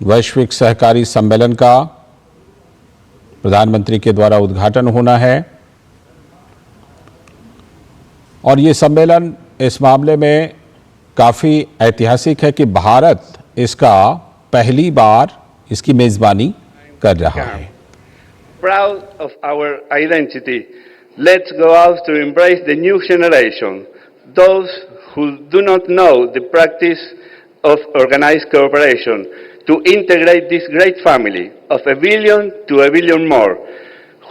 वैश्विक सहकारी सम्मेलन का प्रधानमंत्री के द्वारा उद्घाटन होना है और ये सम्मेलन इस मामले में काफी ऐतिहासिक है कि भारत इसका पहली बार इसकी मेजबानी कर रहा है। Proud of our identity, let's go out to embrace the new generation, those who do not know the practice of organized cooperation, to integrate this great family of 1 billion to 1 billion more,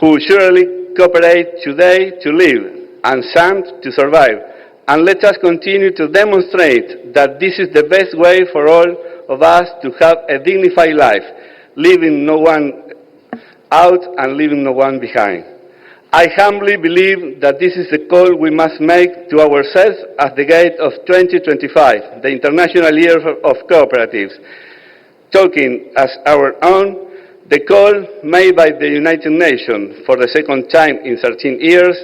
who surely cooperate today to live and some to survive. And let us continue to demonstrate that this is the best way for all of us to have a dignified life, leaving no one out and leaving no one behind. I humbly believe that this is the call we must make to ourselves at the gate of 2025, the International Year of Cooperatives. Taking as our own the call made by the United Nations for the second time in 13 years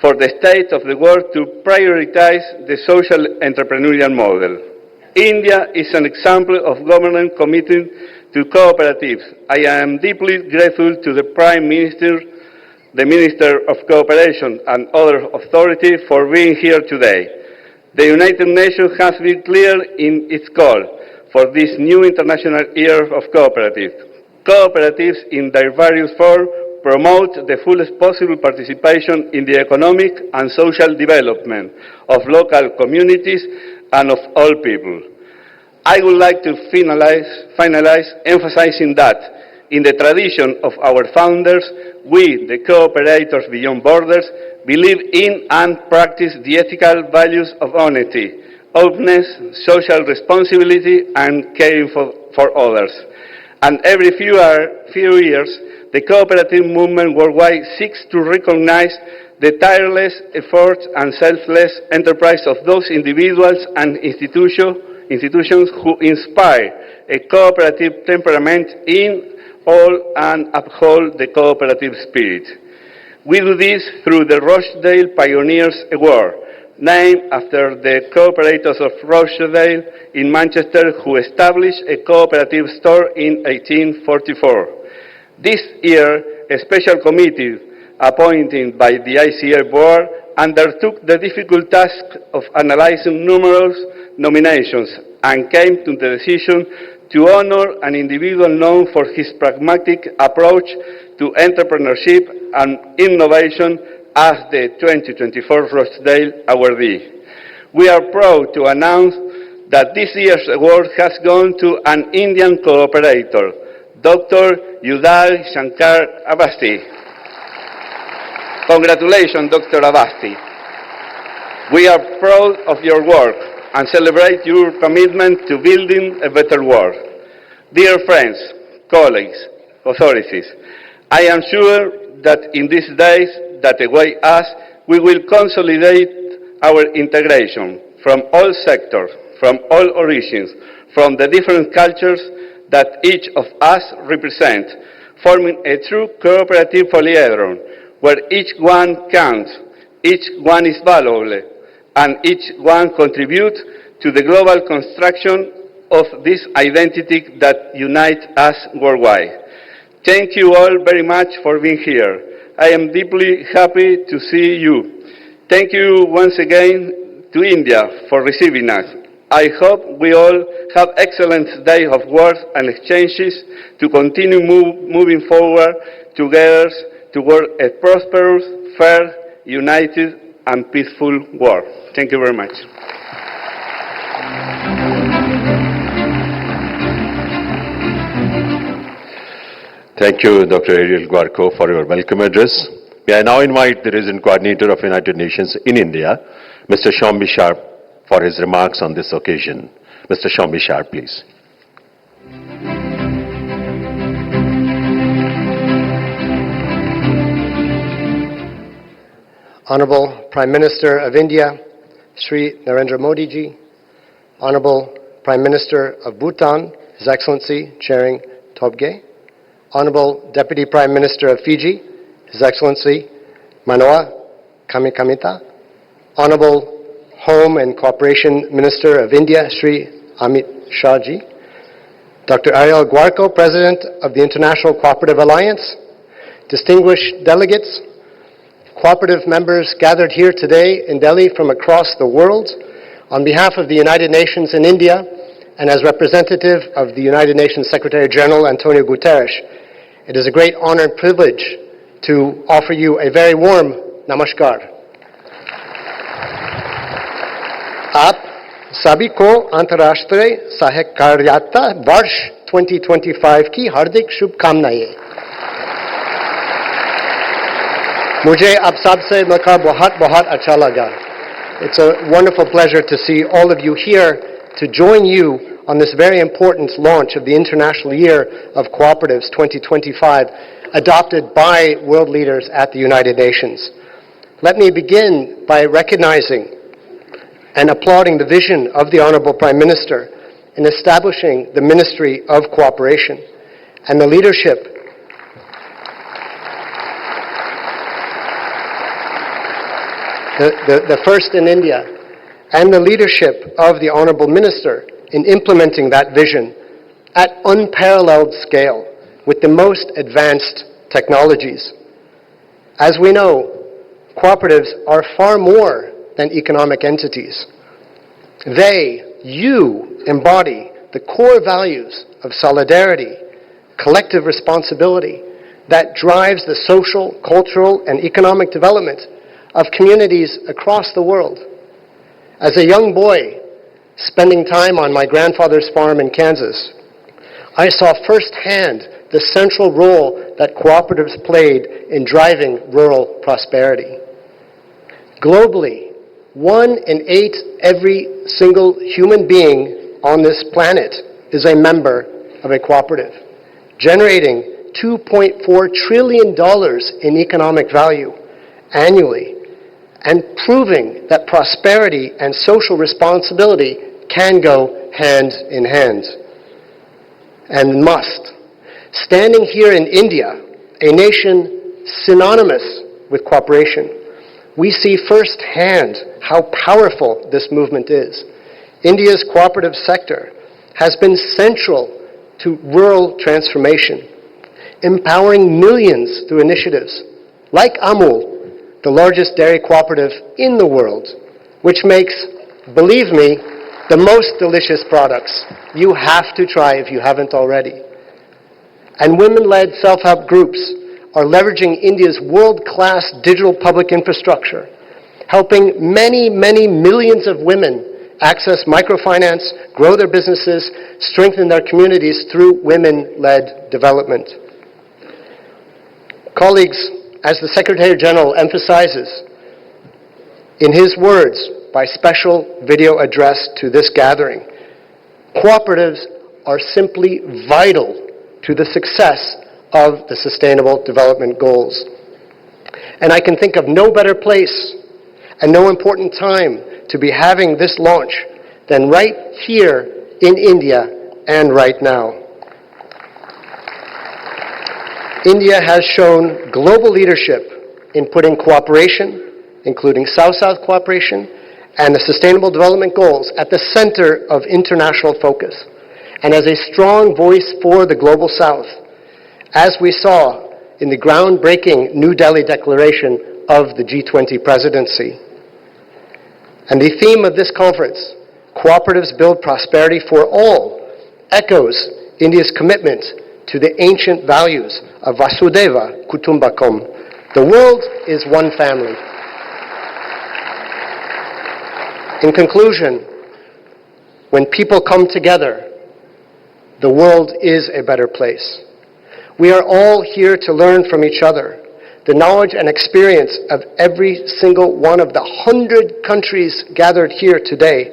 for the state of the world to prioritize the social entrepreneurial model. India is an example of government committing to cooperatives. I am deeply grateful to the Prime Minister, the Minister of Cooperation and other authorities for being here today. The United Nations has been clear in its call for this new International Year of Cooperatives. Cooperatives in their various forms promote the fullest possible participation in the economic and social development of local communities and of all people. I would like to finalize emphasizing that in the tradition of our founders, we, the cooperators beyond borders, believe in and practice the ethical values of honesty, openness, social responsibility, and caring for others. And every few years, the cooperative movement worldwide seeks to recognize the tireless efforts and selfless enterprise of those individuals and institutions who inspire a cooperative temperament in all and uphold the cooperative spirit. We do this through the Rochdale Pioneers Award, named after the cooperators of Rochdale in Manchester who established a cooperative store in 1844. This year, a special committee appointed by the ICA board undertook the difficult task of analyzing numerous nominations and came to the decision to honor an individual known for his pragmatic approach to entrepreneurship and innovation as the 2024 Rochdale Awardee. We are proud to announce that this year's award has gone to an Indian cooperator, Dr. Udal Shankar Avasti. Congratulations, Dr. Avasti. We are proud of your work and celebrate your commitment to building a better world. Dear friends, colleagues, authorities, I am sure that in these days that await us, we will consolidate our integration from all sectors, from all origins, from the different cultures that each of us represent, forming a true cooperative polyhedron, where each one counts, each one is valuable, and each one contributes to the global construction of this identity that unites us worldwide. Thank you all very much for being here. I am deeply happy to see you. Thank you once again to India for receiving us. I hope we all have excellent days of work and exchanges to continue moving forward together toward a prosperous, fair, united, and peaceful world. Thank you very much. Thank you, Dr. Ariel Guarco, for your welcome address. May I now invite the Resident Coordinator of United Nations in India, Mr. Shombi Sharp, for his remarks on this occasion. Mr. Shombi Sharp, please. Honorable Prime Minister of India, Sri Narendra Modi ji, Honorable Prime Minister of Bhutan, His Excellency Tshering Tobgay, Honorable Deputy Prime Minister of Fiji, His Excellency Manoa Kamikamita, Honorable Home and Cooperation Minister of India, Sri Amit Shah ji, Dr. Ariel Guarco, President of the International Cooperative Alliance, distinguished delegates, cooperative members gathered here today in Delhi from across the world, on behalf of the United Nations in India, and as representative of the United Nations Secretary General Antonio Guterres, it is a great honor and privilege to offer you a very warm namaskar. आप सभी को अंतर्राष्ट्रीय सहकारिता वर्ष 2025 की हार्दिक शुभकामनाएं। मुझे आप सबसे मिलकर बहुत अच्छा लगा। It's a wonderful pleasure to see all of you here to join you on this very important launch of the International Year of Cooperatives 2025, adopted by world leaders at the United Nations. Let me begin by recognizing and applauding the vision of the Honorable Prime Minister in establishing the Ministry of Cooperation and the leadership the first in India, and the leadership of the Honorable Minister in implementing that vision at unparalleled scale with the most advanced technologies. As we know, cooperatives are far more than economic entities. You embody the core values of solidarity, collective responsibility that drives the social, cultural, and economic development of communities across the world. As a young boy, spending time on my grandfather's farm in Kansas, I saw firsthand the central role that cooperatives played in driving rural prosperity. Globally, 1 in 8 every single human being on this planet is a member of a cooperative, generating $2.4 trillion in economic value annually, and proving that prosperity and social responsibility can go hand in hand, and must. Standing here in India, a nation synonymous with cooperation, we see firsthand how powerful this movement is. India's cooperative sector has been central to rural transformation, empowering millions through initiatives like Amul, the largest dairy cooperative in the world, which makes, believe me, the most delicious products. You have to try if you haven't already. And women-led self-help groups are leveraging India's world-class digital public infrastructure, helping many millions of women access microfinance, grow their businesses, strengthen their communities through women-led development. Colleagues, as the Secretary General emphasizes in his words by special video address to this gathering, cooperatives are simply vital to the success of the Sustainable Development Goals. And I can think of no better place and no important time to be having this launch than right here in India and right now. India has shown global leadership in putting cooperation, including South-South cooperation, and the Sustainable Development Goals at the center of international focus, and as a strong voice for the Global South, as we saw in the groundbreaking New Delhi Declaration of the G20 presidency. And the theme of this conference, Cooperatives Build Prosperity for All, echoes India's commitment to the ancient values of Vasudhaiva Kutumbakam. The world is one family. In conclusion, when people come together, the world is a better place. We are all here to learn from each other. The knowledge and experience of every single one of the 100 countries gathered here today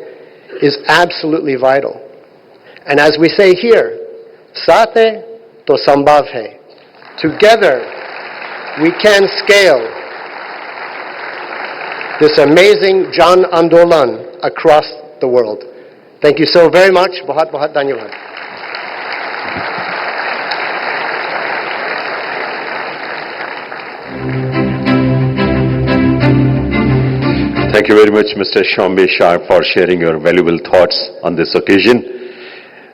is absolutely vital. And as we say here, Saath hai to sambhav hai. Together, we can scale this amazing Jan Andolan across the world. Thank you so very much. Bahut dhanyavad. Thank you very much, Mr. Shombi Sharp, for sharing your valuable thoughts on this occasion.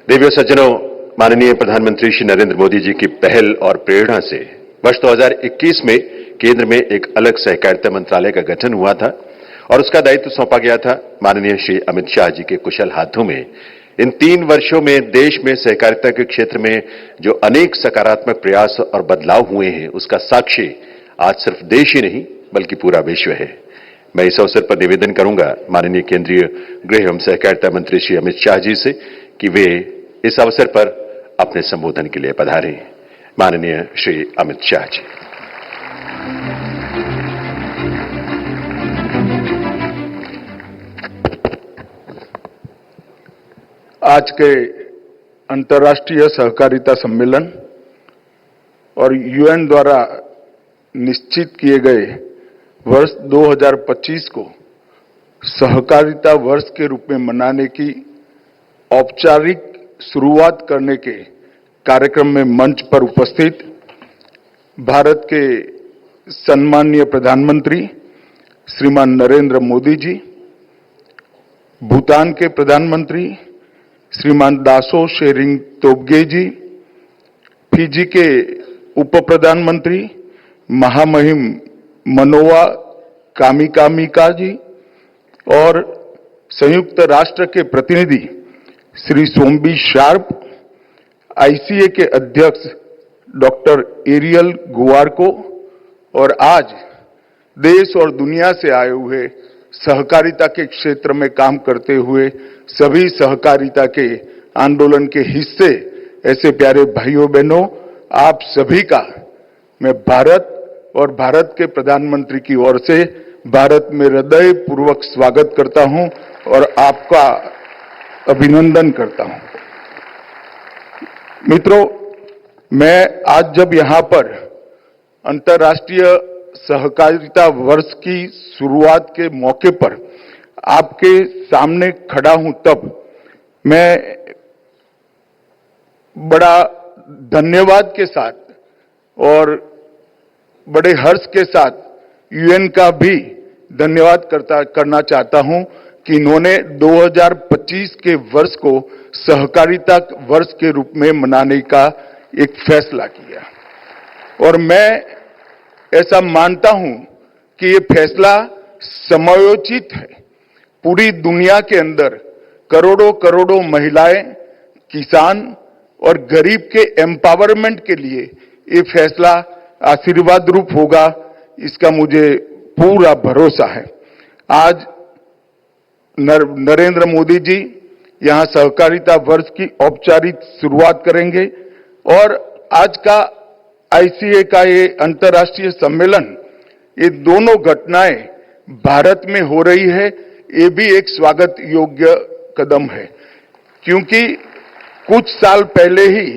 देवियों सज्जनों, माननीय प्रधानमंत्री श्री नरेंद्र मोदी जी की पहल और प्रेरणा से वर्ष 2021 में केंद्र में एक अलग सहकारिता मंत्रालय का गठन हुआ था और उसका दायित्व सौंपा गया था माननीय श्री अमित शाह जी के कुशल हाथों में। इन 3 वर्षों में देश में सहकारिता के क्षेत्र में जो अनेक सकारात्मक प्रयास और बदलाव हुए हैं, उसका साक्षी आज सिर्फ देश ही नहीं बल्कि पूरा विश्व है। मैं इस अवसर पर निवेदन करूंगा माननीय केंद्रीय गृह एवं सहकारिता मंत्री श्री अमित शाह जी से कि वे इस अवसर पर अपने संबोधन के लिए पधारें। माननीय श्री अमित शाह जी। आज के अंतर्राष्ट्रीय सहकारिता सम्मेलन और यूएन द्वारा निश्चित किए गए वर्ष 2025 को सहकारिता वर्ष के रूप में मनाने की औपचारिक शुरुआत करने के कार्यक्रम में मंच पर उपस्थित भारत के सम्माननीय प्रधानमंत्री श्रीमान नरेंद्र मोदी जी, भूटान के प्रधानमंत्री श्रीमान दासो शेरिंग तोब्गे जी, फिजी के उप प्रधानमंत्री महामहिम मनोवा कामिकामिका जी और संयुक्त राष्ट्र के प्रतिनिधि श्री सोम्बी शार्प, आईसीए के अध्यक्ष डॉक्टर एरियल गुआरको और आज देश और दुनिया से आए हुए सहकारिता के क्षेत्र में काम करते हुए सभी सहकारिता के आंदोलन के हिस्से ऐसे प्यारे भाइयों बहनों, आप सभी का मैं भारत और भारत के प्रधानमंत्री की ओर से भारत में हृदय पूर्वक स्वागत करता हूं और आपका अभिनंदन करता हूं। मित्रों, मैं आज जब यहां पर अंतर्राष्ट्रीय सहकारिता वर्ष की शुरुआत के मौके पर आपके सामने खड़ा हूं, तब मैं बड़ा धन्यवाद के साथ और बड़े हर्ष के साथ यूएन का भी धन्यवाद करना चाहता हूं कि इन्होंने 2025 के वर्ष को सहकारिता वर्ष के रूप में मनाने का एक फैसला किया और मैं ऐसा मानता हूं कि ये फैसला समयोचित है। पूरी दुनिया के अंदर करोड़ों करोड़ों महिलाएं, किसान और गरीब के एम्पावरमेंट के लिए ये फैसला आशीर्वाद रूप होगा, इसका मुझे पूरा भरोसा है। आज नरेंद्र मोदी जी यहां सहकारिता वर्ष की औपचारिक शुरुआत करेंगे और आज का आईसीए का ये अंतर्राष्ट्रीय सम्मेलन, ये दोनों घटनाएं भारत में हो रही है, ये भी एक स्वागत योग्य कदम है, क्योंकि कुछ साल पहले ही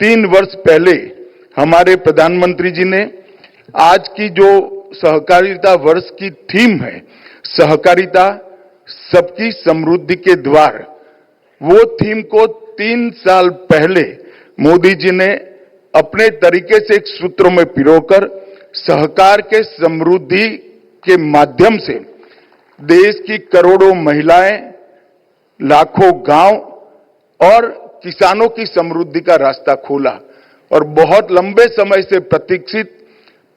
3 वर्ष पहले हमारे प्रधानमंत्री जी ने आज की जो सहकारिता वर्ष की थीम है, सहकारिता सबकी समृद्धि के द्वार, वो थीम को 3 साल पहले मोदी जी ने अपने तरीके से एक सूत्र में पिरोकर सहकार के समृद्धि के माध्यम से देश की करोड़ों महिलाएं, लाखों गांव और किसानों की समृद्धि का रास्ता खोला और बहुत लंबे समय से प्रतीक्षित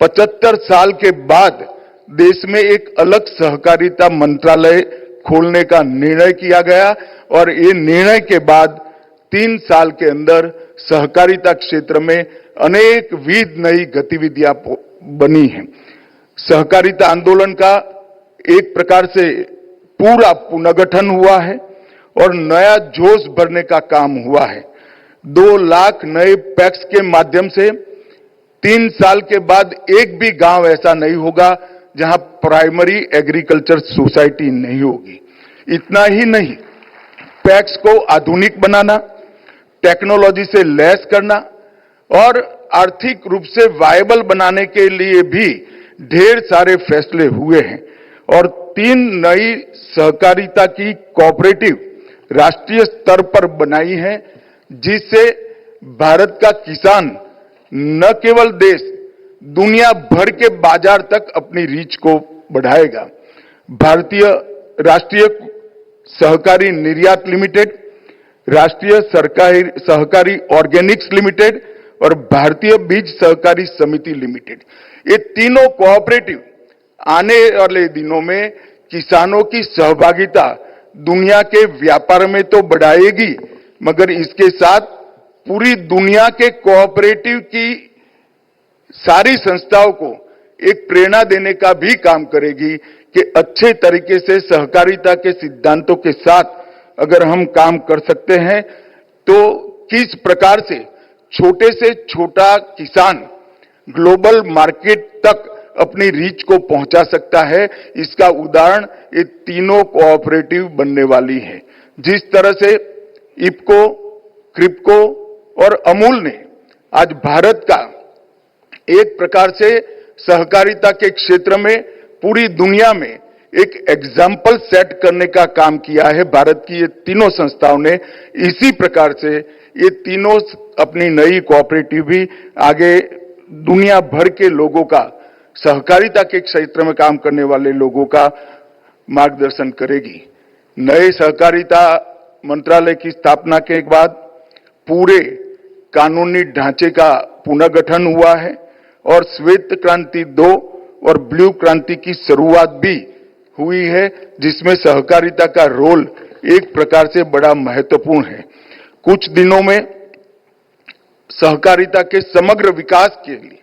75 साल के बाद देश में एक अलग सहकारिता मंत्रालय खोलने का निर्णय किया गया और ये निर्णय के बाद 3 साल के अंदर सहकारिता क्षेत्र में अनेक विध नई गतिविधियां बनी हैं। सहकारिता आंदोलन का एक प्रकार से पूरा पुनर्गठन हुआ है और नया जोश भरने का काम हुआ है। 2 लाख नए पैक्स के माध्यम से 3 साल के बाद एक भी गांव ऐसा नहीं होगा जहां प्राइमरी एग्रीकल्चर सोसाइटी नहीं होगी। इतना ही नहीं, पैक्स को आधुनिक बनाना, टेक्नोलॉजी से लैस करना और आर्थिक रूप से वायबल बनाने के लिए भी ढेर सारे फैसले हुए हैं और 3 नई सहकारिता की कोऑपरेटिव राष्ट्रीय स्तर पर बनाई है, जिससे भारत का किसान न केवल देश, दुनिया भर के बाजार तक अपनी रीच को बढ़ाएगा। भारतीय राष्ट्रीय सहकारी निर्यात लिमिटेड, राष्ट्रीय सरकारी सहकारी ऑर्गेनिक्स लिमिटेड और भारतीय बीज सहकारी समिति लिमिटेड, ये तीनों कोऑपरेटिव आने वाले दिनों में किसानों की सहभागिता दुनिया के व्यापार में तो बढ़ाएगी, मगर इसके साथ पूरी दुनिया के कोऑपरेटिव की सारी संस्थाओं को एक प्रेरणा देने का भी काम करेगी कि अच्छे तरीके से सहकारिता के सिद्धांतों के साथ अगर हम काम कर सकते हैं तो किस प्रकार से छोटे से छोटा किसान ग्लोबल मार्केट तक अपनी रीच को पहुंचा सकता है, इसका उदाहरण ये तीनों कोऑपरेटिव बनने वाली है। जिस तरह से इफको, क्रिप्को और अमूल ने आज भारत का एक प्रकार से सहकारिता के क्षेत्र में पूरी दुनिया में एक एग्जाम्पल सेट करने का काम किया है, भारत की ये तीनों संस्थाओं ने, इसी प्रकार से ये तीनों अपनी नई कोऑपरेटिव भी आगे दुनिया भर के लोगों का, सहकारिता के क्षेत्र में काम करने वाले लोगों का मार्गदर्शन करेगी। नए सहकारिता मंत्रालय की स्थापना के बाद पूरे कानूनी ढांचे का पुनर्गठन हुआ है और श्वेत क्रांति 2 और ब्लू क्रांति की शुरुआत भी हुई है, जिसमें सहकारिता का रोल एक प्रकार से बड़ा महत्वपूर्ण है। कुछ दिनों में सहकारिता के समग्र विकास के लिए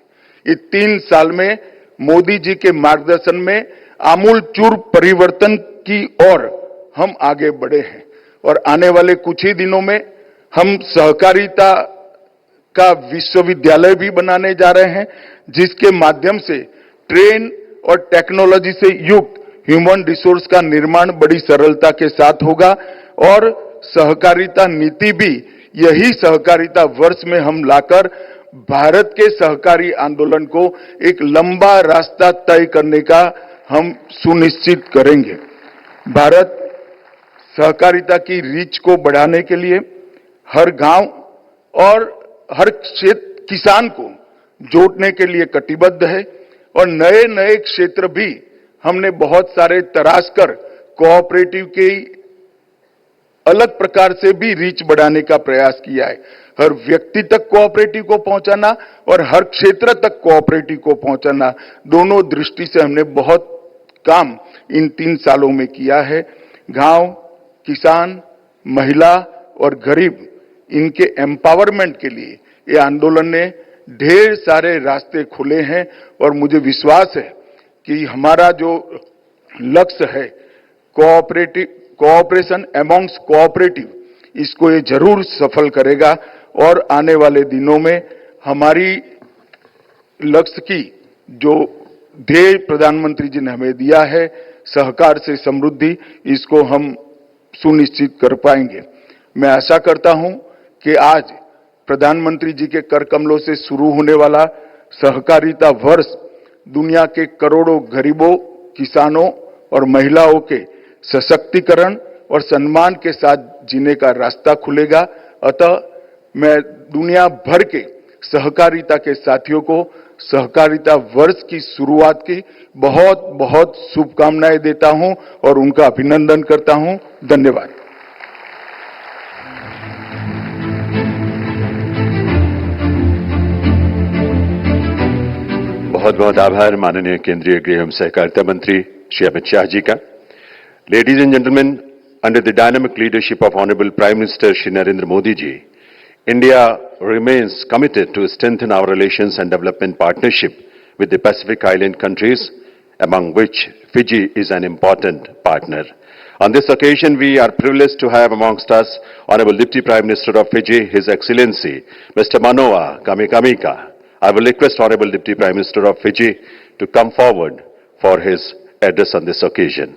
ये 3 साल में मोदी जी के मार्गदर्शन में आमूलचूल परिवर्तन की ओर हम आगे बढ़े हैं और आने वाले कुछ ही दिनों में हम सहकारिता का विश्वविद्यालय भी बनाने जा रहे हैं, जिसके माध्यम से ट्रेन और टेक्नोलॉजी से युक्त ह्यूमन रिसोर्स का निर्माण बड़ी सरलता के साथ होगा और सहकारिता नीति भी यही सहकारिता वर्ष में हम लाकर भारत के सहकारी आंदोलन को एक लंबा रास्ता तय करने का हम सुनिश्चित करेंगे। भारत सहकारिता की रीच को बढ़ाने के लिए हर गांव और हर क्षेत्र किसान को जोड़ने के लिए कटिबद्ध है और नए नए क्षेत्र भी हमने बहुत सारे तराश कर कोऑपरेटिव के अलग प्रकार से भी रीच बढ़ाने का प्रयास किया है। हर व्यक्ति तक कोऑपरेटिव को पहुंचाना और हर क्षेत्र तक कोऑपरेटिव को पहुंचाना, दोनों दृष्टि से हमने बहुत काम इन 3 सालों में किया है। गांव, किसान, महिला और गरीब, इनके एम्पावरमेंट के लिए ये आंदोलन ने ढेर सारे रास्ते खुले हैं और मुझे विश्वास है कि हमारा जो लक्ष्य है कोऑपरेशन अमॉन्ग्स कोऑपरेटिव, इसको ये जरूर सफल करेगा और आने वाले दिनों में हमारी लक्ष्य की जो ध्येय प्रधानमंत्री जी ने हमें दिया है, सहकार से समृद्धि, इसको हम सुनिश्चित कर पाएंगे। मैं आशा करता हूं कि आज प्रधानमंत्री जी के कर कमलों से शुरू होने वाला सहकारिता वर्ष दुनिया के करोड़ों गरीबों, किसानों और महिलाओं के सशक्तिकरण और सम्मान के साथ जीने का रास्ता खुलेगा। अतः मैं दुनिया भर के सहकारिता के साथियों को सहकारिता वर्ष की शुरुआत की बहुत बहुत शुभकामनाएं देता हूं और उनका अभिनंदन करता हूं। धन्यवाद। बहुत बहुत आभार माननीय केंद्रीय गृह एवं सहकारिता मंत्री श्री अमित शाह जी का। Ladies and gentlemen, under the dynamic leadership of Honorable Prime Minister Shri Narendra Modi ji, India remains committed to strengthen our relations and development partnership with the Pacific Island countries, among which Fiji is an important partner. On this occasion, we are privileged to have amongst us Honorable Deputy Prime Minister of Fiji, His Excellency Mr. Manoa Kamikamika. I will request Honorable Deputy Prime Minister of Fiji to come forward for his address on this occasion.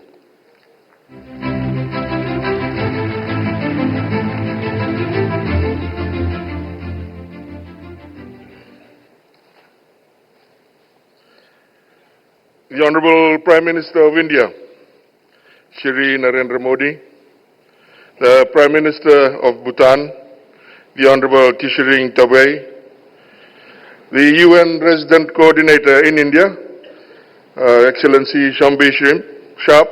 The Honorable Prime Minister of India, Shri Narendra Modi, the Prime Minister of Bhutan, the Honorable Tshiring Tabey, the UN Resident Coordinator in India, Excellency Shombi Sharp,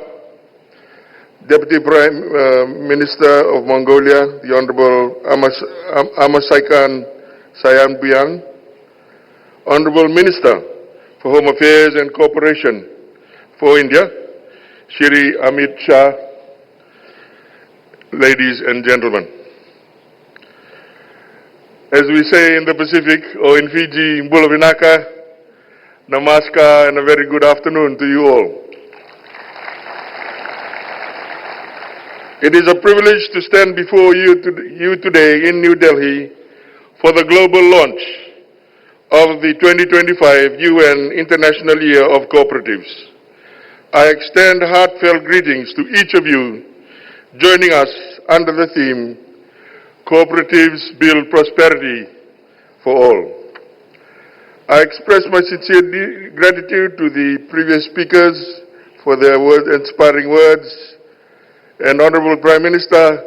Deputy Prime Minister of Mongolia, the Honorable Amasaikan Sayambian, Honorable Minister for Home Affairs and Cooperation for India, Shri Amit Shah, ladies and gentlemen. As we say in the Pacific or in Fiji, Mbulavinaka, Namaskar, and a very good afternoon to you all. It is a privilege to stand before you today in New Delhi for the global launch of the 2025 UN International Year of Cooperatives. I extend heartfelt greetings to each of you joining us under the theme, Cooperatives Build Prosperity for All. I express my sincere gratitude to the previous speakers for their inspiring words. And Honorable Prime Minister,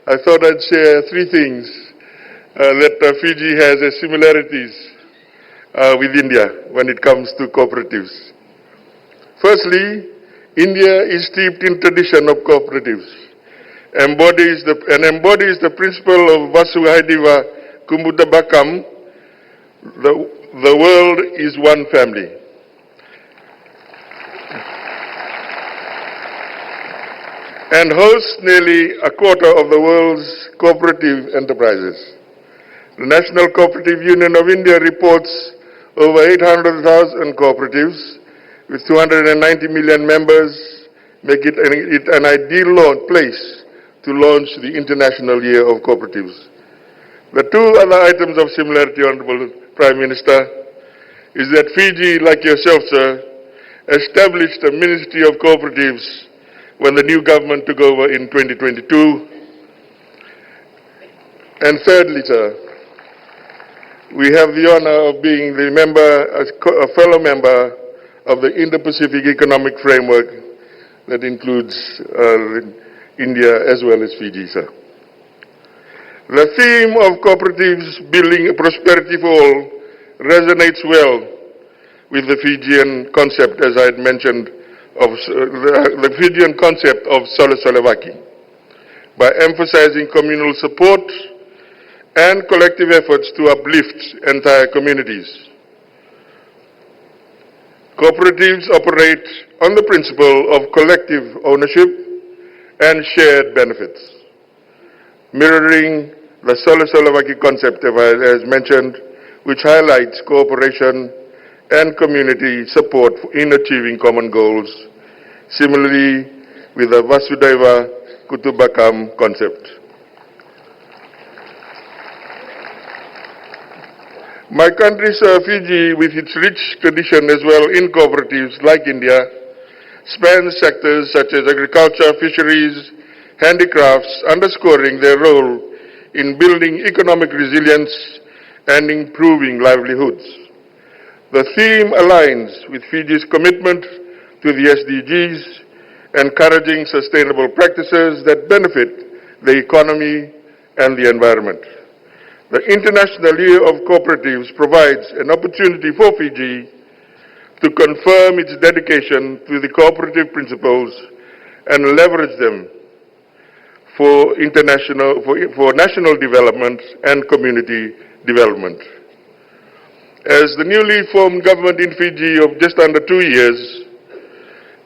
I thought I'd share three things that Fiji has as similarities with India when it comes to cooperatives. Firstly, India is steeped in tradition of cooperatives, embodies the principle of Vasudhaiva Kumbudabakam, the world is one family. And hosts nearly a quarter of the world's cooperative enterprises. The National Cooperative Union of India reports over 800,000 cooperatives with 290 million members, make it an ideal place to launch the International Year of Cooperatives. The two other items of similarity, Honorable Prime Minister, is that Fiji, like yourself, sir, established a Ministry of Cooperatives when the new government took over in 2022. And thirdly, sir, we have the honor of being a fellow member of the Indo-Pacific Economic Framework that includes India as well as Fiji, sir. The theme of cooperatives building prosperity for all resonates well with the Fijian concept, as I had mentioned, of the Fijian concept of Solo-Solawaki, by emphasizing communal support and collective efforts to uplift entire communities. Cooperatives operate on the principle of collective ownership and shared benefits, mirroring the Solo-Solawaki concept, as mentioned, which highlights cooperation and community support in achieving common goals, similarly with the Vasudhaiva Kutumbakam concept. My country, Fiji, with its rich tradition as well in cooperatives like India, spans sectors such as agriculture, fisheries, handicrafts, underscoring their role in building economic resilience and improving livelihoods. The theme aligns with Fiji's commitment to the SDGs, encouraging sustainable practices that benefit the economy and the environment. The International Year of Cooperatives provides an opportunity for Fiji to confirm its dedication to the cooperative principles and leverage them for national development and community development. As the newly formed government in Fiji of just under 2 years,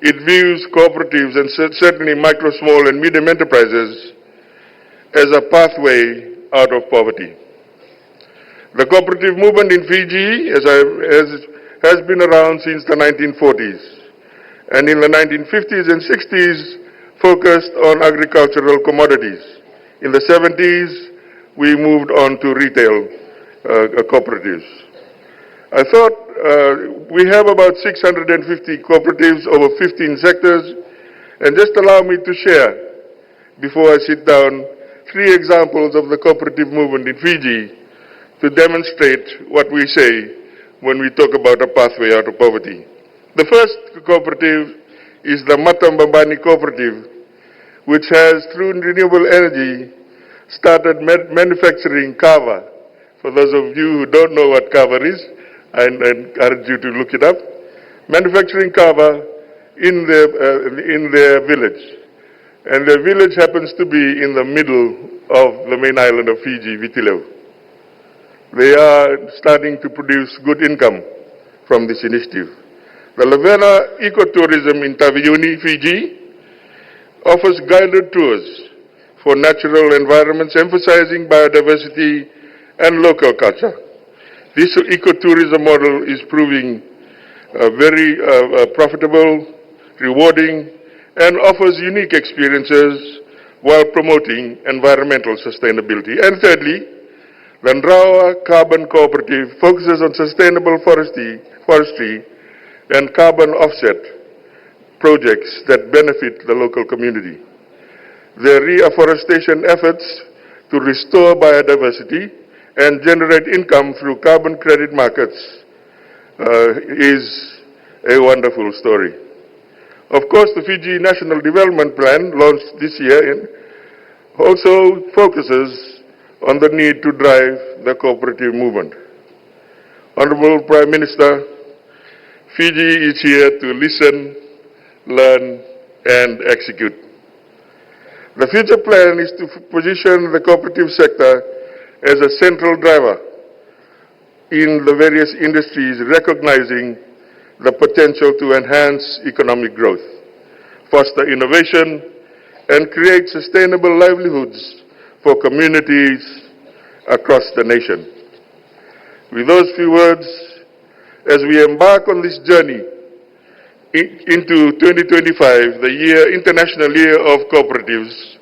it views cooperatives and certainly micro, small and medium enterprises as a pathway out of poverty. The cooperative movement in Fiji has been around since the 1940s, and in the 1950s and 60s focused on agricultural commodities. In the 70s, we moved on to retail cooperatives. I thought we have about 650 cooperatives over 15 sectors, and just allow me to share, before I sit down, 3 examples of the cooperative movement in Fiji to demonstrate what we say when we talk about a pathway out of poverty. The first cooperative is the Matambambani Cooperative, which has, through renewable energy, started manufacturing kava. For those of you who don't know what kava is, I encourage you to look it up. Manufacturing kava in their village. and their village happens to be in the middle of the main island of Fiji, Vitilevu. They are starting to produce good income from this initiative. The Lavena Ecotourism in Taveuni, Fiji, offers guided tours for natural environments, emphasizing biodiversity and local culture. This ecotourism model is proving very profitable, rewarding, and offers unique experiences while promoting environmental sustainability. And thirdly, the Ndrawa Carbon Cooperative focuses on sustainable forestry and carbon offset projects that benefit the local community. Their reforestation efforts to restore biodiversity and generate income through carbon credit markets is a wonderful story. Of course, the Fiji National Development Plan, launched this year, also focuses on the need to drive the cooperative movement. Honorable Prime Minister, Fiji is here to listen, learn, and execute. The future plan is to position the cooperative sector as a central driver in the various industries, recognizing the potential to enhance economic growth, foster innovation, and create sustainable livelihoods for communities across the nation. With those few words, as we embark on this journey into 2025, the International Year of Cooperatives,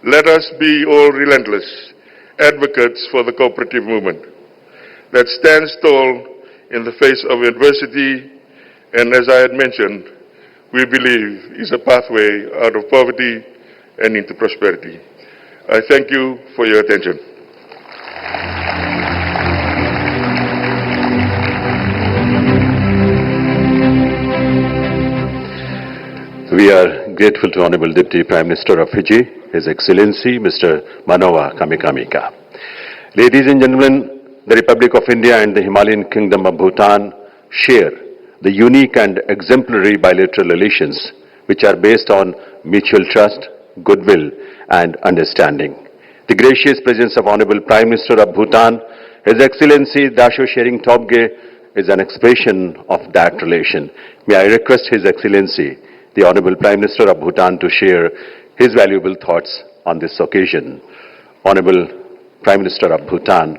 let us be all relentless advocates for the cooperative movement that stands tall in the face of adversity, and as I had mentioned, we believe is a pathway out of poverty and into prosperity. I thank you for your attention. We are grateful to Honorable Deputy Prime Minister of Fiji, His Excellency Mr. Manoa Kamikamika. Ladies and gentlemen, the Republic of India and the Himalayan Kingdom of Bhutan share the unique and exemplary bilateral relations which are based on mutual trust, goodwill, and understanding. The gracious presence of Honorable Prime Minister of Bhutan, His Excellency Dasho Tshering Tobgay, is an expression of that relation. May I request His Excellency, the Honorable Prime Minister of Bhutan, to share his valuable thoughts on this occasion. Honorable Prime Minister of Bhutan.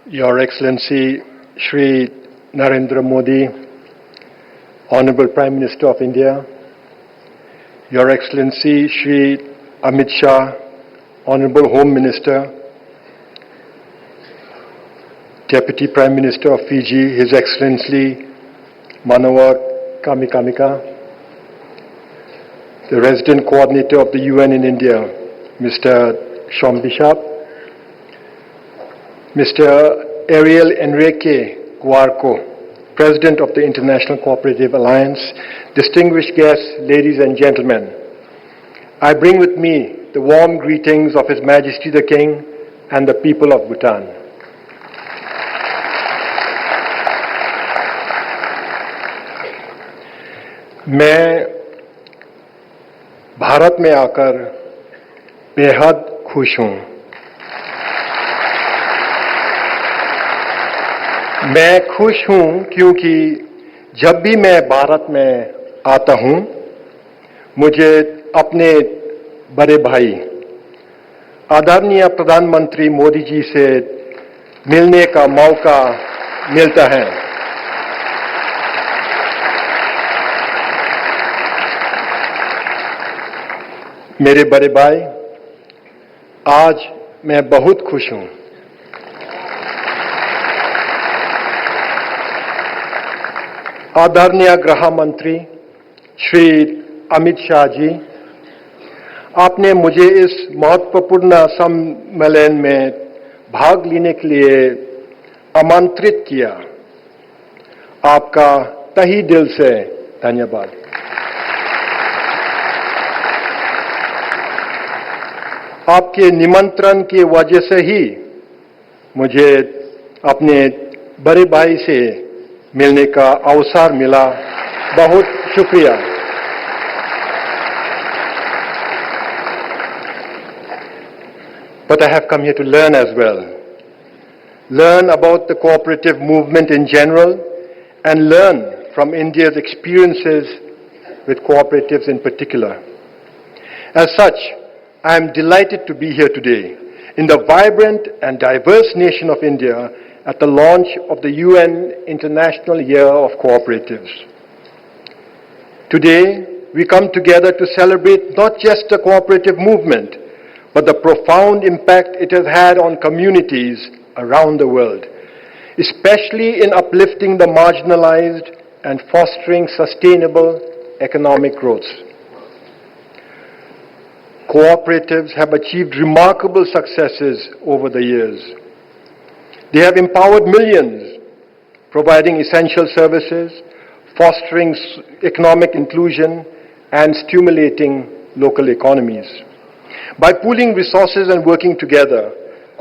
Your Excellency Shri Narendra Modi, Honorable Prime Minister of India, Your Excellency Shri Amit Shah, Honorable Home Minister, Deputy Prime Minister of Fiji, His Excellency Manoa Kamikamika, the Resident Coordinator of the UN in India, Mr. Sean Bishop, Mr. Ariel Enrique Guarco, President of the International Cooperative Alliance, distinguished guests, ladies and gentlemen, I bring with me the warm greetings of His Majesty the King and the people of Bhutan. मैं भारत में आकर बेहद खुश हूं। मैं खुश हूं क्योंकि जब भी मैं भारत में आता हूं, मुझे अपने बड़े भाई आदरणीय प्रधानमंत्री मोदी जी से मिलने का मौका मिलता है। मेरे बड़े भाई, आज मैं बहुत खुश हूं। आदरणीय गृह मंत्री श्री अमित शाह जी, आपने मुझे इस महत्वपूर्ण सम्मेलन में भाग लेने के लिए आमंत्रित किया। आपका तहे दिल से धन्यवाद। आपके निमंत्रण की वजह से ही मुझे अपने बड़े भाई से मिलने का अवसर मिला। बहुत शुक्रिया। But I have come here to learn as well. Learn about the cooperative movement in general and learn from India's experiences with cooperatives in particular. As such, I am delighted to be here today in the vibrant and diverse nation of India at the launch of the UN International Year of Cooperatives. Today, we come together to celebrate not just the cooperative movement, but the profound impact it has had on communities around the world, especially in uplifting the marginalized and fostering sustainable economic growth. Cooperatives have achieved remarkable successes over the years. They have empowered millions, providing essential services, fostering economic inclusion, and stimulating local economies. By pooling resources and working together,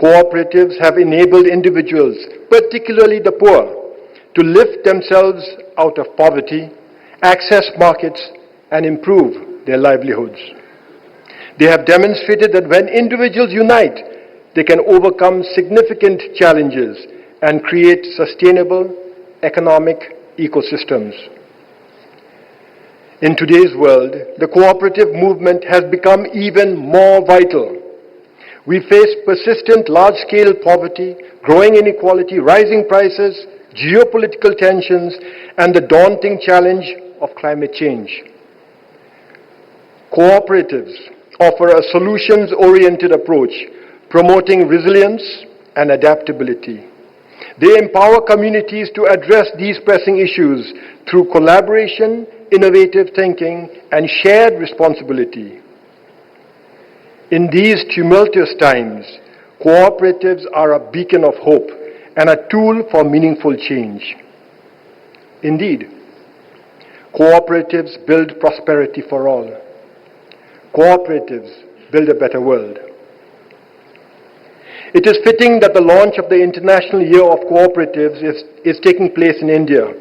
cooperatives have enabled individuals, particularly the poor, to lift themselves out of poverty, access markets, and improve their livelihoods. They have demonstrated that when individuals unite, they can overcome significant challenges and create sustainable economic ecosystems. In today's world, the cooperative movement has become even more vital. We face persistent large-scale poverty, growing inequality, rising prices, geopolitical tensions, and the daunting challenge of climate change. Cooperatives offer a solutions-oriented approach, promoting resilience and adaptability. They empower communities to address these pressing issues through collaboration, innovative thinking, and shared responsibility. In these tumultuous times, cooperatives are a beacon of hope and a tool for meaningful change. Indeed, cooperatives build prosperity for all. Cooperatives build a better world. It is fitting that the launch of the International Year of Cooperatives is taking place in India,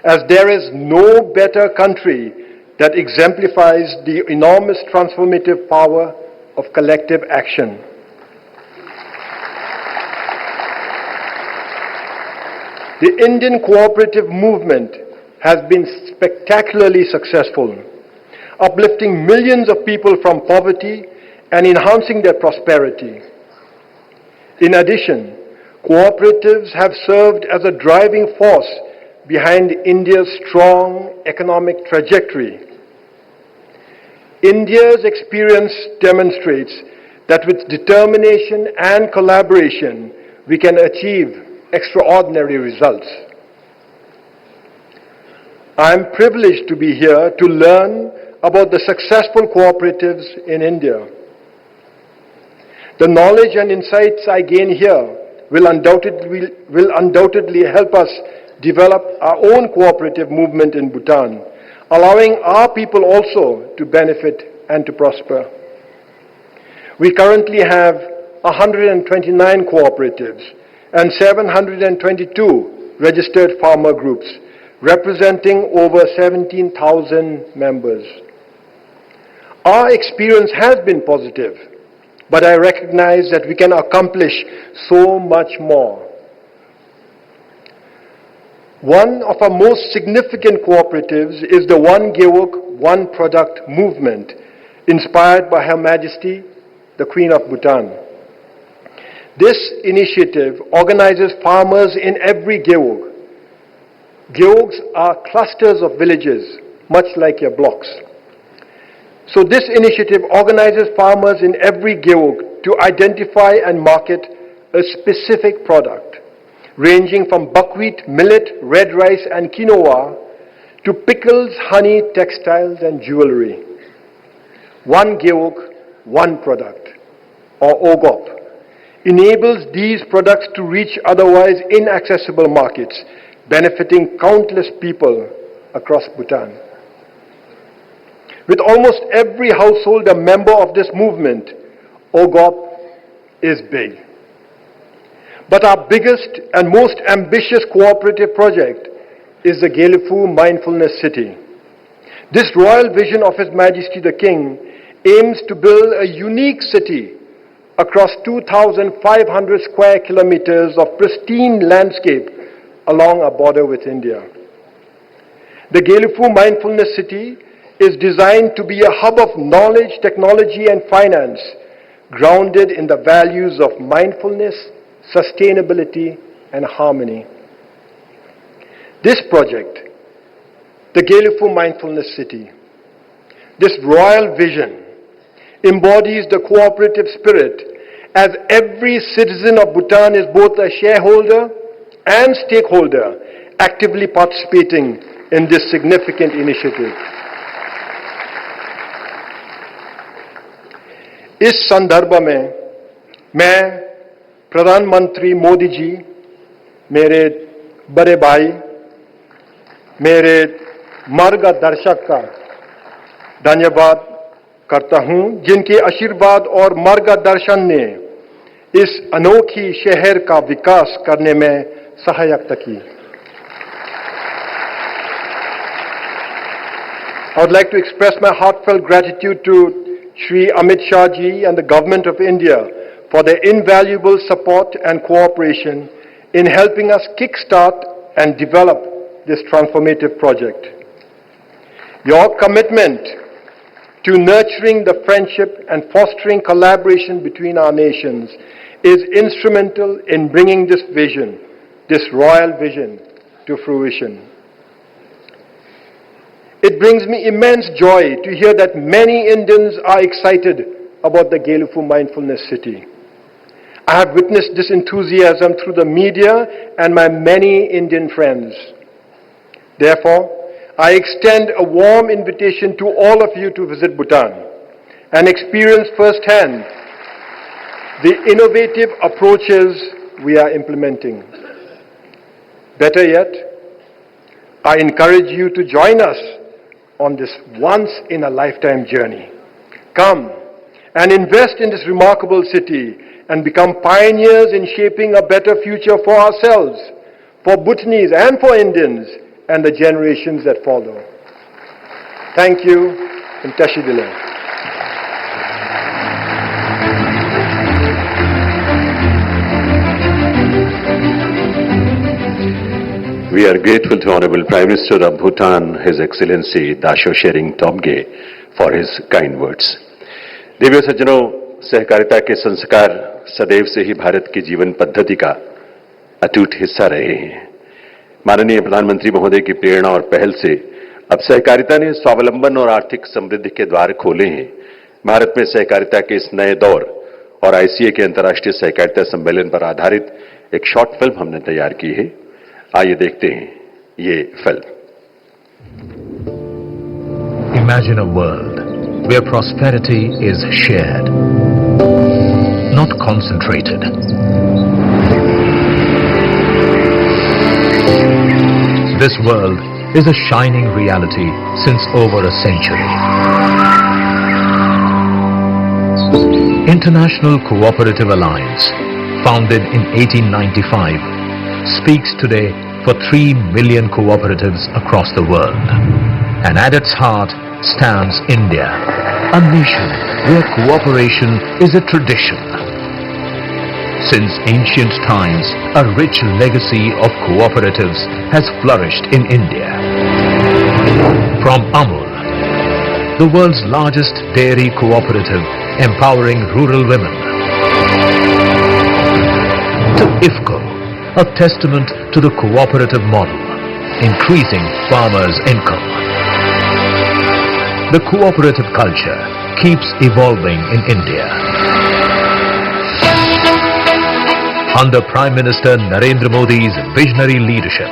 as there is no better country that exemplifies the enormous transformative power of collective action. The Indian cooperative movement has been spectacularly successful, uplifting millions of people from poverty and enhancing their prosperity. In addition, cooperatives have served as a driving force behind India's strong economic trajectory. India's experience demonstrates that with determination and collaboration, we can achieve extraordinary results. I am privileged to be here to learn about the successful cooperatives in India. The knowledge and insights I gain here will undoubtedly help us develop our own cooperative movement in Bhutan, allowing our people also to benefit and to prosper. We currently have 129 cooperatives and 722 registered farmer groups, representing over 17,000 members. Our experience has been positive, but I recognize that we can accomplish so much more. One of our most significant cooperatives is the One Gewok, One Product movement, inspired by Her Majesty, the Queen of Bhutan. This initiative organizes farmers in every Gewok. Gewoks are clusters of villages, much like your blocks. So this initiative organizes farmers in every Gewok to identify and market a specific product, ranging from buckwheat, millet, red rice, and quinoa to pickles, honey, textiles, and jewelry. One Gewok, one product, or OGOP, enables these products to reach otherwise inaccessible markets, benefiting countless people across Bhutan. With almost every household a member of this movement, OGOP is big. But our biggest and most ambitious cooperative project is the Gelifu Mindfulness City. This royal vision of His Majesty the King aims to build a unique city across 2,500 square kilometers of pristine landscape along our border with India. The Gelifu Mindfulness City is designed to be a hub of knowledge, technology, and finance, grounded in the values of mindfulness, sustainability, and harmony. This project, the Gelifu Mindfulness City, this royal vision, embodies the cooperative spirit, as every citizen of Bhutan is both a shareholder and stakeholder, actively participating in this significant initiative. इस संदर्भ में मैं प्रधानमंत्री मोदी जी, मेरे बड़े भाई, मेरे मार्गदर्शक का धन्यवाद करता हूं, जिनके आशीर्वाद और मार्गदर्शन ने इस अनोखी शहर का विकास करने में सहायता की. I would like to express my heartfelt gratitude to Shri Amit Shah ji and the Government of India for their invaluable support and cooperation in helping us kickstart and develop this transformative project. Your commitment to nurturing the friendship and fostering collaboration between our nations is instrumental in bringing this vision, this royal vision, to fruition. It brings me immense joy to hear that many Indians are excited about the Gelifu Mindfulness City. I have witnessed this enthusiasm through the media and my many Indian friends. Therefore, I extend a warm invitation to all of you to visit Bhutan and experience firsthand the innovative approaches we are implementing. Better yet, I encourage you to join us on this once-in-a-lifetime journey. Come and invest in this remarkable city and become pioneers in shaping a better future for ourselves, for Bhutanese and for Indians and the generations that follow. Thank you, and Tashi Dile. We are grateful to Honorable Prime Minister of Bhutan, His Excellency Dasho Shering Tobgay, for his kind words. देवियों सज्जनों, सहकारिता के संस्कार सदैव से ही भारत की जीवन पद्धति का अटूट हिस्सा रहे हैं. माननीय प्रधानमंत्री महोदय की प्रेरणा और पहल से अब सहकारिता ने स्वावलंबन और आर्थिक समृद्धि के द्वार खोले हैं. भारत में सहकारिता के इस नए दौर और आईसीए के अंतर्राष्ट्रीय सहकारिता सम्मेलन पर आधारित एक शॉर्ट फिल्म हमने तैयार की है. आइए देखते हैं ये film. Imagine a world where prosperity is shared, not concentrated. This world is a shining reality since over a century. International Cooperative Alliance, founded in 1895, speaks today for 3 million cooperatives across the world. And at its heart stands India, a nation where cooperation is a tradition. Since ancient times, a rich legacy of cooperatives has flourished in India. From Amul, the world's largest dairy cooperative empowering rural women, to IFCO, a testament to the cooperative model, increasing farmers' income. The cooperative culture keeps evolving in India. Under Prime Minister Narendra Modi's visionary leadership,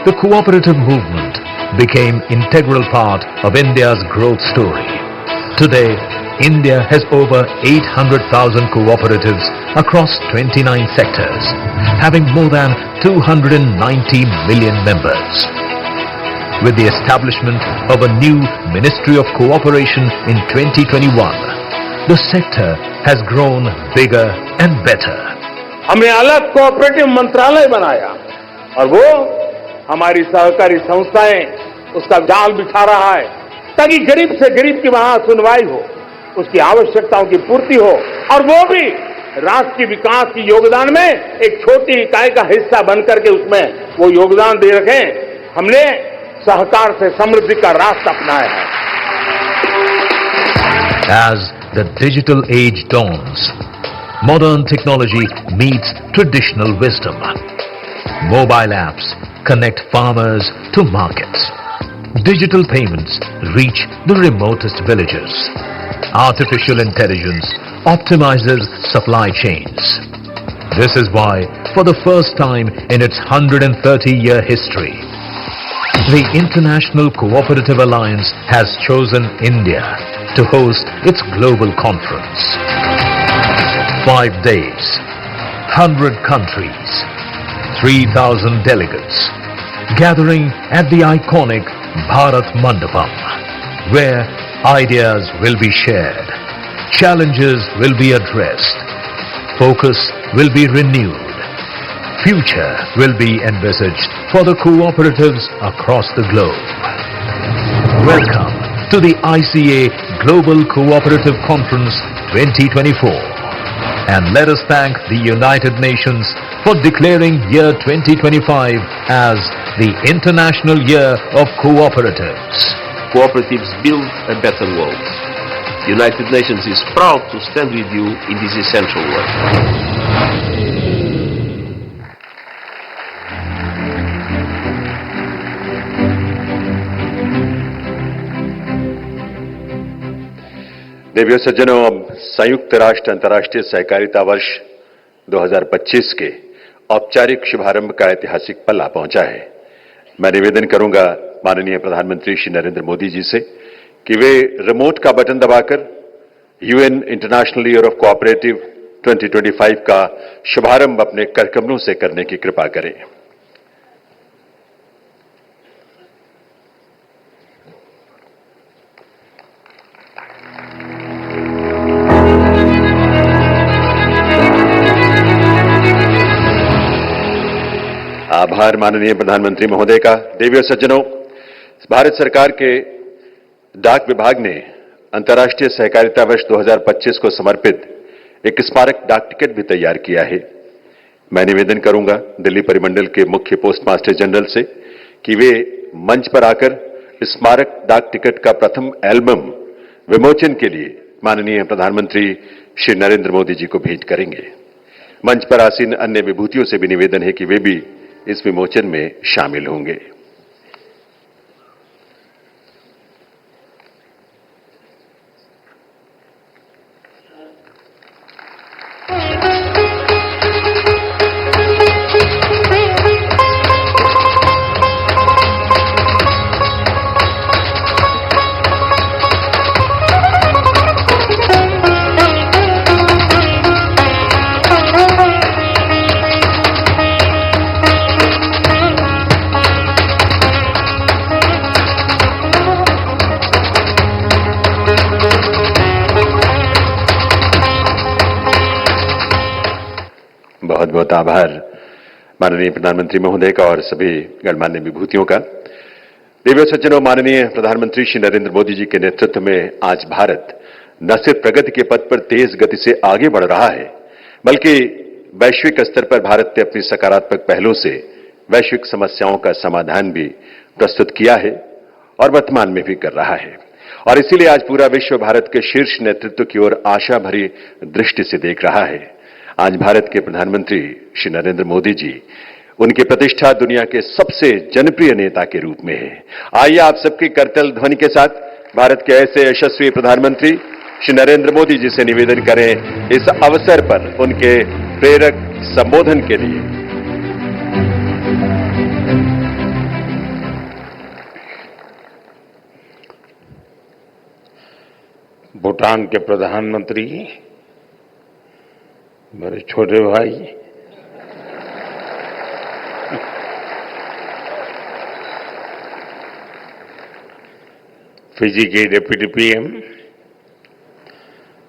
the cooperative movement became integral part of India's growth story. Today, India has over 800,000 cooperatives across 29 sectors, having more than 290 million members. With the establishment of a new Ministry of Cooperation in 2021, the sector has grown bigger and better. हमने अलग cooperative मंत्रालय बनाया और वो हमारी सहकारी संस्थाएं उसका जाल बिछा रहा है ताकि गरीब से गरीब की वहां सुनवाई हो, उसकी आवश्यकताओं की पूर्ति हो और वो भी राष्ट्र के विकास की योगदान में एक छोटी इकाई का हिस्सा बनकर के उसमें वो योगदान दे रखें। हमने सहकार से समृद्धि का रास्ता अपनाया है। As the digital age dawns, modern technology meets traditional wisdom. Mobile apps connect farmers to markets. Digital payments reach the remotest villages. Artificial intelligence optimizes supply chains. This is why, for the first time in its 130-year history, the International Cooperative Alliance has chosen India to host its global conference. 5 days, 100 countries, 3,000 delegates, gathering at the iconic Bharat Mandapam, where ideas will be shared, challenges will be addressed, focus will be renewed, future will be envisaged for the cooperatives across the globe. Welcome to the ICA Global Cooperative Conference 2024, and let us thank the United Nations for declaring year 2025 as the International Year of Cooperatives. Cooperatives build a better world. United Nations is proud to stand with you in this essential work. देवियों सज्जनों, अब संयुक्त राष्ट्र अंतर्राष्ट्रीय सहकारिता वर्ष 2025 के औपचारिक शुभारंभ का ऐतिहासिक पल आ पहुंचा है। मैं निवेदन करूंगा माननीय प्रधानमंत्री श्री नरेंद्र मोदी जी से कि वे रिमोट का बटन दबाकर UN international year of cooperative 2025 का शुभारंभ अपने करकमलों से करने की कृपा करें। आभार माननीय प्रधानमंत्री महोदय का। देवियों सज्जनों, भारत सरकार के डाक विभाग ने अंतर्राष्ट्रीय सहकारिता वर्ष 2025 को समर्पित एक स्मारक डाक टिकट भी तैयार किया है। मैं निवेदन करूंगा दिल्ली परिमंडल के मुख्य पोस्ट मास्टर जनरल से कि वे मंच पर आकर स्मारक डाक टिकट का प्रथम एल्बम विमोचन के लिए माननीय प्रधानमंत्री श्री नरेंद्र मोदी जी को भेंट करेंगे। मंच पर आसीन अन्य विभूतियों से भी निवेदन है कि वे भी इस विमोचन में शामिल होंगे। बहुत बहुत आभार माननीय प्रधानमंत्री महोदय का और सभी गणमान्य विभूतियों का। देवियों सज्जनों, माननीय प्रधानमंत्री श्री नरेंद्र मोदी जी के नेतृत्व में आज भारत न सिर्फ प्रगति के पथ पर तेज गति से आगे बढ़ रहा है, बल्कि वैश्विक स्तर पर भारत ने अपनी सकारात्मक पहलों से वैश्विक समस्याओं का समाधान भी प्रस्तुत किया है और वर्तमान में भी कर रहा है। और इसीलिए आज पूरा विश्व भारत के शीर्ष नेतृत्व की ओर आशा भरी दृष्टि से देख रहा है। आज भारत के प्रधानमंत्री श्री नरेंद्र मोदी जी, उनकी प्रतिष्ठा दुनिया के सबसे जनप्रिय नेता के रूप में है। आइए आप सबकी करतल ध्वनि के साथ भारत के ऐसे यशस्वी प्रधानमंत्री श्री नरेंद्र मोदी जी से निवेदन करें इस अवसर पर उनके प्रेरक संबोधन के लिए। भूटान के प्रधानमंत्री, मेरे छोटे भाई, फिजी के डिप्टी पीएम,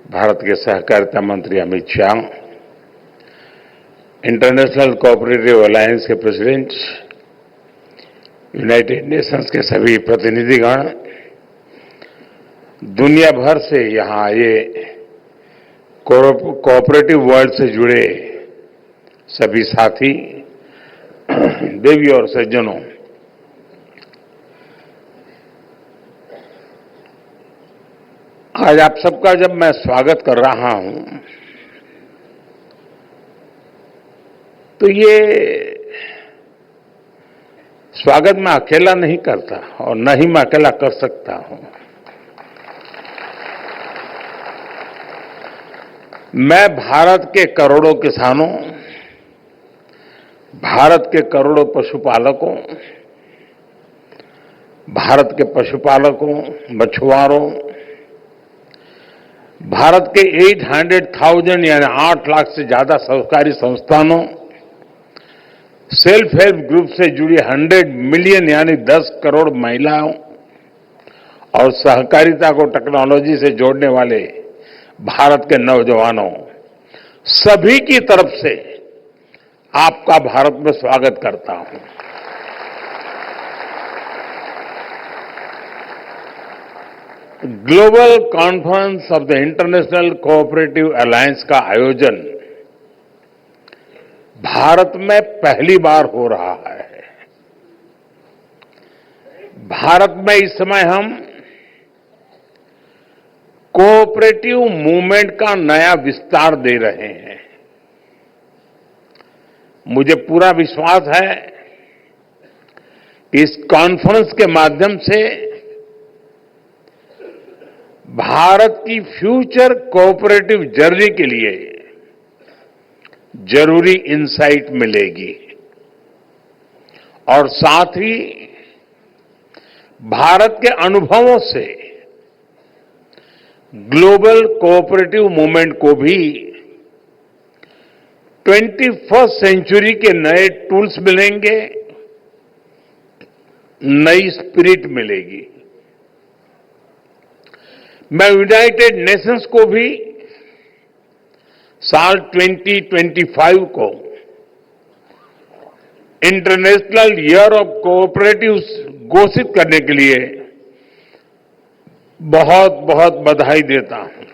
भारत के सहकारिता मंत्री Amit Shah, international cooperative alliance के प्रेसिडेंट, यूनाइटेड नेशंस के सभी प्रतिनिधिगण, दुनिया भर से यहां आए कोऑपरेटिव वर्ल्ड से जुड़े सभी साथी, देवी और सज्जनों, आज आप सबका जब मैं स्वागत कर रहा हूं तो ये स्वागत मैं अकेला नहीं करता और न ही मैं अकेला कर सकता हूं। मैं भारत के करोड़ों किसानों, भारत के करोड़ों पशुपालकों, भारत के पशुपालकों, मछुआरों, भारत के 800,000 यानी 8 लाख से ज्यादा सहकारी संस्थानों, सेल्फ हेल्प ग्रुप से जुड़ी 100 मिलियन यानी 10 करोड़ महिलाओं और सहकारिता को टेक्नोलॉजी से जोड़ने वाले भारत के नौजवानों, सभी की तरफ से आपका भारत में स्वागत करता हूं। Global conference of the international cooperative alliance का आयोजन भारत में पहली बार हो रहा है। भारत में इस समय हम कोऑपरेटिव मूवमेंट का नया विस्तार दे रहे हैं। मुझे पूरा विश्वास है कि इस कॉन्फ्रेंस के माध्यम से भारत की फ्यूचर कोऑपरेटिव जर्नी के लिए जरूरी इंसाइट मिलेगी और साथ ही भारत के अनुभवों से ग्लोबल कोऑपरेटिव मूवमेंट को भी 21st सेंचुरी के नए टूल्स मिलेंगे, नई स्पिरिट मिलेगी। मैं यूनाइटेड नेशंस को भी साल 2025 को इंटरनेशनल ईयर ऑफ कोऑपरेटिव्स घोषित करने के लिए बहुत बहुत बधाई देता हूं।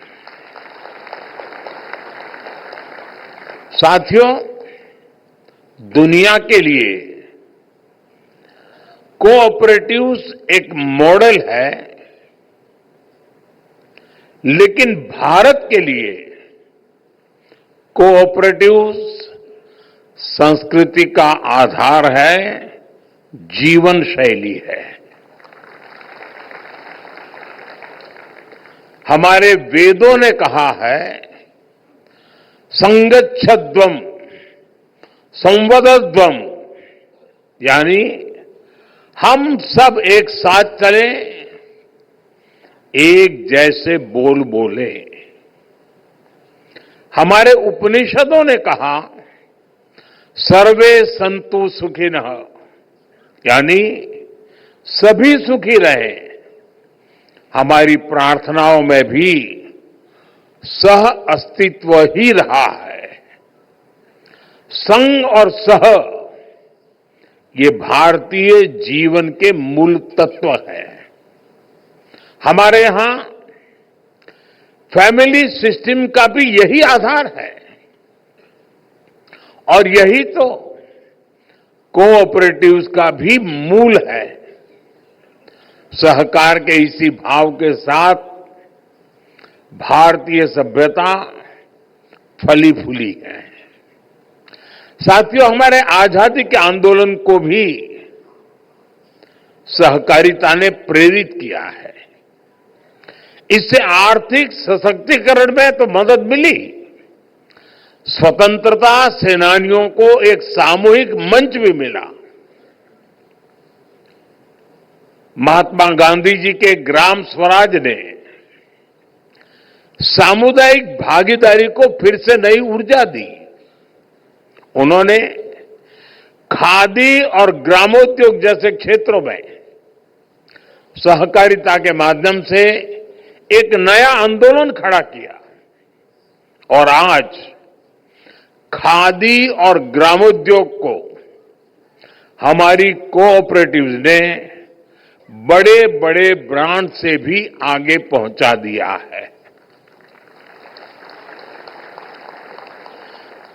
साथियों, दुनिया के लिए कोऑपरेटिव्स एक मॉडल है, लेकिन भारत के लिए कोऑपरेटिव्स संस्कृति का आधार है, जीवन शैली है। हमारे वेदों ने कहा है, संगच्छध्वम संवदध्वम, यानी हम सब एक साथ चलें, एक जैसे बोल बोले। हमारे उपनिषदों ने कहा, सर्वे संतु सुखिनः, यानी सभी सुखी रहे। हमारी प्रार्थनाओं में भी सह अस्तित्व ही रहा है। संग और सह, ये भारतीय जीवन के मूल तत्व है। हमारे यहां फैमिली सिस्टम का भी यही आधार है और यही तो कोऑपरेटिव्स का भी मूल है। सहकार के इसी भाव के साथ भारतीय सभ्यता फली फूली है। साथियों, हमारे आजादी के आंदोलन को भी सहकारिता ने प्रेरित किया है। इससे आर्थिक सशक्तिकरण में तो मदद मिली, स्वतंत्रता सेनानियों को एक सामूहिक मंच भी मिला। महात्मा गांधी जी के ग्राम स्वराज ने सामुदायिक भागीदारी को फिर से नई ऊर्जा दी। उन्होंने खादी और ग्रामोद्योग जैसे क्षेत्रों में सहकारिता के माध्यम से एक नया आंदोलन खड़ा किया और आज खादी और ग्रामोद्योग को हमारी कोऑपरेटिव्स ने बड़े बड़े ब्रांड से भी आगे पहुंचा दिया है।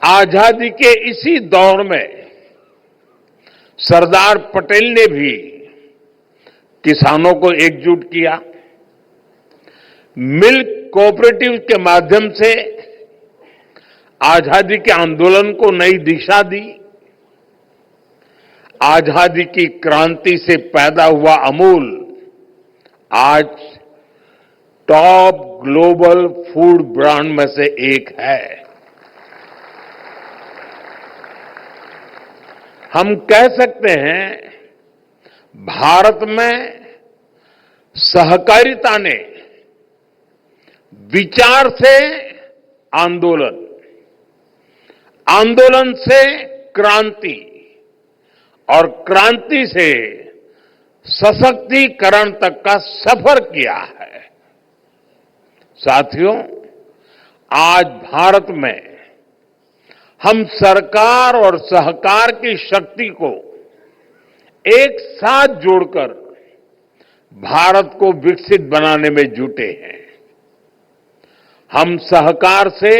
आजादी के इसी दौर में सरदार पटेल ने भी किसानों को एकजुट किया। मिल्क कोऑपरेटिव के माध्यम से आजादी के आंदोलन को नई दिशा दी। आजादी की क्रांति से पैदा हुआ अमूल आज टॉप ग्लोबल फूड ब्रांड में से एक है। हम कह सकते हैं भारत में सहकारिता ने विचार से आंदोलन, आंदोलन से क्रांति और क्रांति से सशक्तिकरण तक का सफर किया है। साथियों, आज भारत में हम सरकार और सहकार की शक्ति को एक साथ जोड़कर भारत को विकसित बनाने में जुटे हैं। हम सहकार से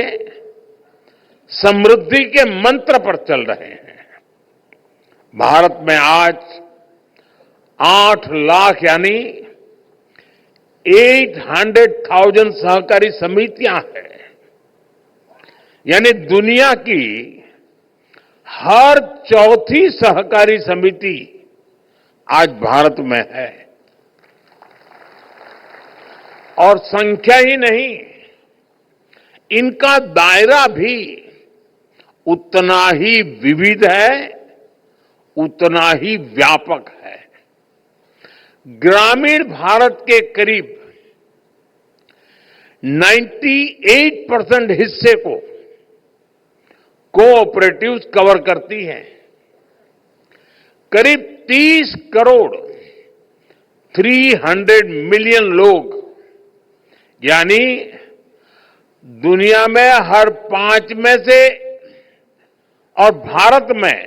समृद्धि के मंत्र पर चल रहे हैं। भारत में आज 8 लाख यानी 800,000 सहकारी समितियां हैं। यानी दुनिया की हर चौथी सहकारी समिति आज भारत में है। और संख्या ही नहीं, इनका दायरा भी उतना ही विविध है, उतना ही व्यापक है। ग्रामीण भारत के करीब 98% हिस्से को कोऑपरेटिव्स कवर करती हैं। करीब 30 करोड़ 300 मिलियन लोग यानी दुनिया में हर 5 में से और भारत में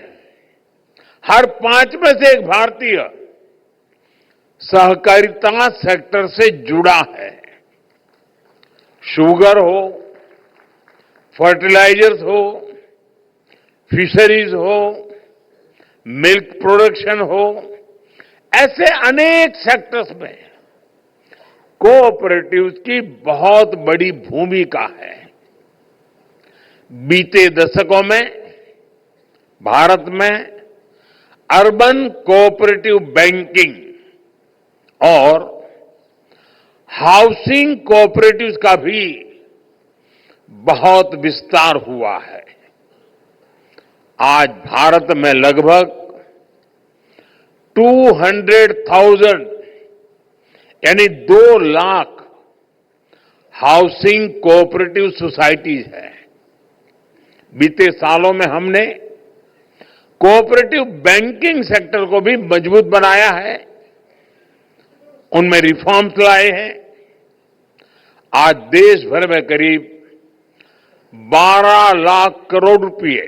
हर 5 में से एक भारतीय सहकारिता सेक्टर से जुड़ा है। शुगर हो, फर्टिलाइजर्स हो, फिशरीज हो, मिल्क प्रोडक्शन हो, ऐसे अनेक सेक्टर्स में कोऑपरेटिव्स की बहुत बड़ी भूमिका है। बीते दशकों में भारत में अर्बन कोऑपरेटिव बैंकिंग और हाउसिंग कोऑपरेटिव्स का भी बहुत विस्तार हुआ है। आज भारत में लगभग 200,000 यानी 2 लाख हाउसिंग कोऑपरेटिव सोसाइटीज है। बीते सालों में हमने कोऑपरेटिव बैंकिंग सेक्टर को भी मजबूत बनाया है, उनमें रिफॉर्म्स लाए हैं। आज देश भर में करीब 12 लाख करोड़ रुपए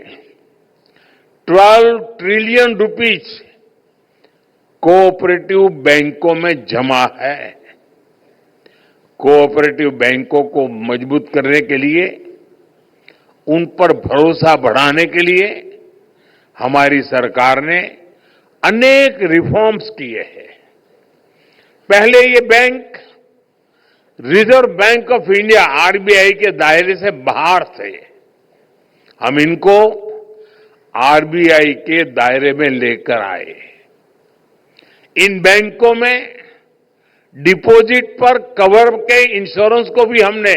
12 ट्रिलियन रुपीज कोऑपरेटिव बैंकों में जमा है। कोऑपरेटिव बैंकों को मजबूत करने के लिए, उन पर भरोसा बढ़ाने के लिए हमारी सरकार ने अनेक रिफॉर्म्स किए हैं। पहले ये bank reserve bank of India RBI के दायरे से बाहर थे। हम इनको आरबीआई के दायरे में लेकर आए। इन बैंकों में डिपॉजिट पर कवर के इंश्योरेंस को भी हमने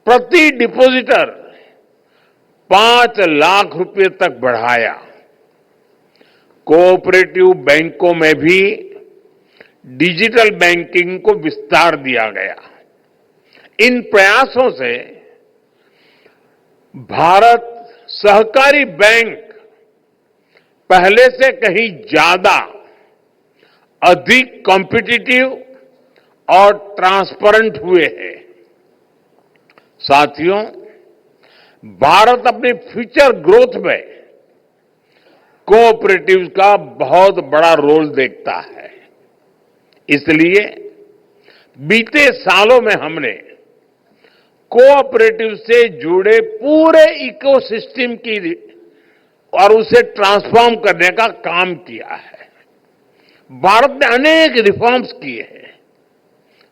प्रति डिपॉजिटर 5 लाख रुपए तक बढ़ाया। कोऑपरेटिव बैंकों में भी डिजिटल बैंकिंग को विस्तार दिया गया। इन प्रयासों से भारत सहकारी बैंक पहले से कहीं ज्यादा अधिक कॉम्पिटिटिव और ट्रांसपेरेंट हुए हैं। साथियों, भारत अपनी फ्यूचर ग्रोथ में कोऑपरेटिव्स का बहुत बड़ा रोल देखता है। इसलिए बीते सालों में हमने कोऑपरेटिव से जुड़े पूरे इकोसिस्टम की और उसे ट्रांसफॉर्म करने का काम किया है। भारत ने अनेक रिफॉर्म्स किए हैं।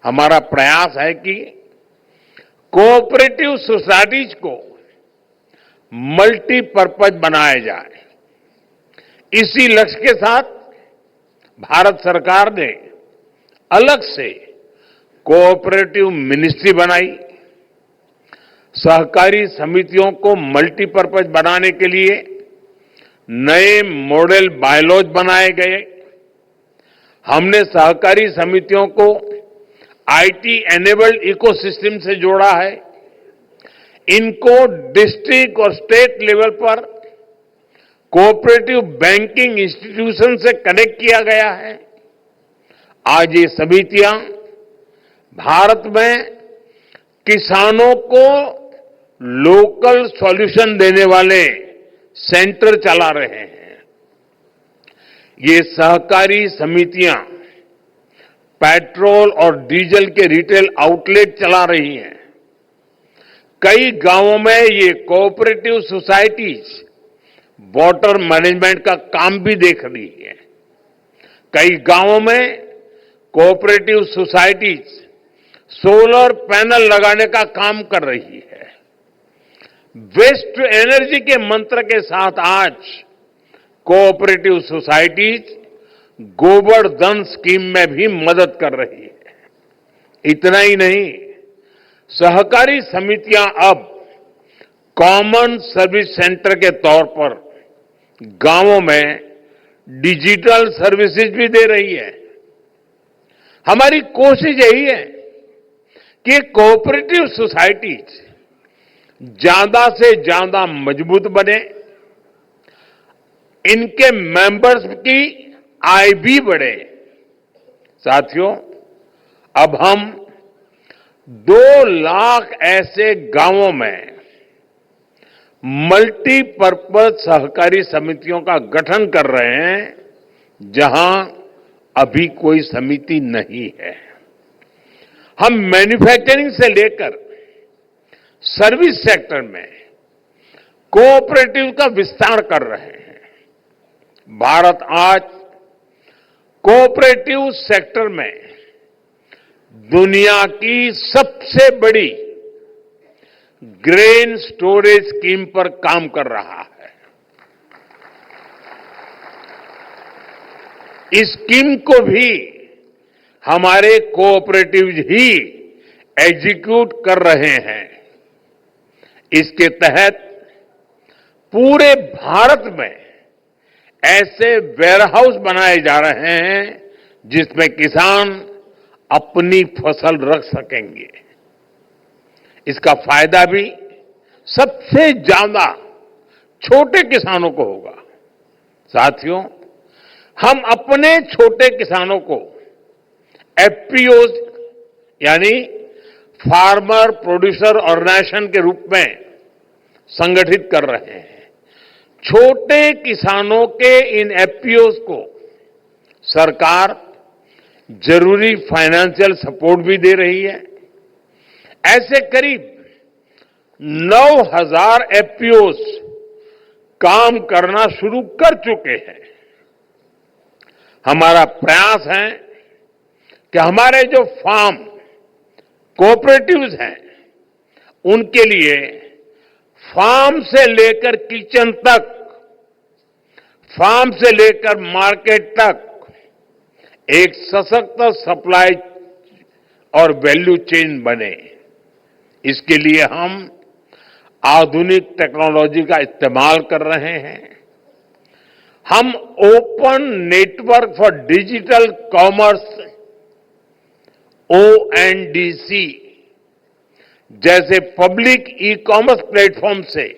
हमारा प्रयास है कि कोऑपरेटिव सोसाइटीज को मल्टीपर्पज बनाया जाए। इसी लक्ष्य के साथ भारत सरकार ने अलग से कोऑपरेटिव मिनिस्ट्री बनाई। सहकारी समितियों को मल्टीपर्पज बनाने के लिए नए मॉडल बायलॉज बनाए गए। हमने सहकारी समितियों को आईटी एनेबल्ड इकोसिस्टम से जोड़ा है। इनको डिस्ट्रिक्ट और स्टेट लेवल पर कोऑपरेटिव बैंकिंग इंस्टीट्यूशन से कनेक्ट किया गया है। आज ये समितियां भारत में किसानों को लोकल सॉल्यूशन देने वाले सेंटर चला रहे हैं। ये सहकारी समितियां पेट्रोल और डीजल के रिटेल आउटलेट चला रही हैं। कई गांवों में ये कोऑपरेटिव सोसाइटीज वाटर मैनेजमेंट का काम भी देख रही है। कई गांवों में कोऑपरेटिव सोसाइटीज सोलर पैनल लगाने का काम कर रही है। वेस्ट टू एनर्जी के मंत्र के साथ आज कोऑपरेटिव सोसाइटीज गोबर धन स्कीम में भी मदद कर रही है। इतना ही नहीं, सहकारी समितियां अब कॉमन सर्विस सेंटर के तौर पर गांवों में डिजिटल सर्विसेज भी दे रही है। हमारी कोशिश यही है कि कोऑपरेटिव सोसाइटीज ज्यादा से ज्यादा मजबूत बने, इनके मेंबर्स की आय भी बढ़े। साथियों, अब हम 2 लाख ऐसे गांवों में मल्टीपर्पज सहकारी समितियों का गठन कर रहे हैं जहां अभी कोई समिति नहीं है। हम मैन्युफैक्चरिंग से लेकर सर्विस सेक्टर में कोऑपरेटिव का विस्तार कर रहे हैं। भारत आज कोऑपरेटिव सेक्टर में दुनिया की सबसे बड़ी ग्रेन स्टोरेज स्कीम पर काम कर रहा है। इस स्कीम को भी हमारे कोऑपरेटिव्स ही एग्जीक्यूट कर रहे हैं। इसके तहत पूरे भारत में ऐसे वेयरहाउस बनाए जा रहे हैं जिसमें किसान अपनी फसल रख सकेंगे। इसका फायदा भी सबसे ज्यादा छोटे किसानों को होगा। साथियों, हम अपने छोटे किसानों को एफपीओ यानी फार्मर प्रोड्यूसर ऑर्गेनाइजेशन के रूप में संगठित कर रहे हैं। छोटे किसानों के इन एफपीओ को सरकार जरूरी फाइनेंशियल सपोर्ट भी दे रही है। ऐसे करीब 9,000 एफपीओ काम करना शुरू कर चुके हैं। हमारा प्रयास है कि हमारे जो फार्म कोऑपरेटिव्स हैं उनके लिए फार्म से लेकर किचन तक, फार्म से लेकर मार्केट तक एक सशक्त सप्लाई और वैल्यू चेन बने। इसके लिए हम आधुनिक टेक्नोलॉजी का इस्तेमाल कर रहे हैं। हम open network for digital commerce ONDC जैसे पब्लिक ई कॉमर्स प्लेटफॉर्म से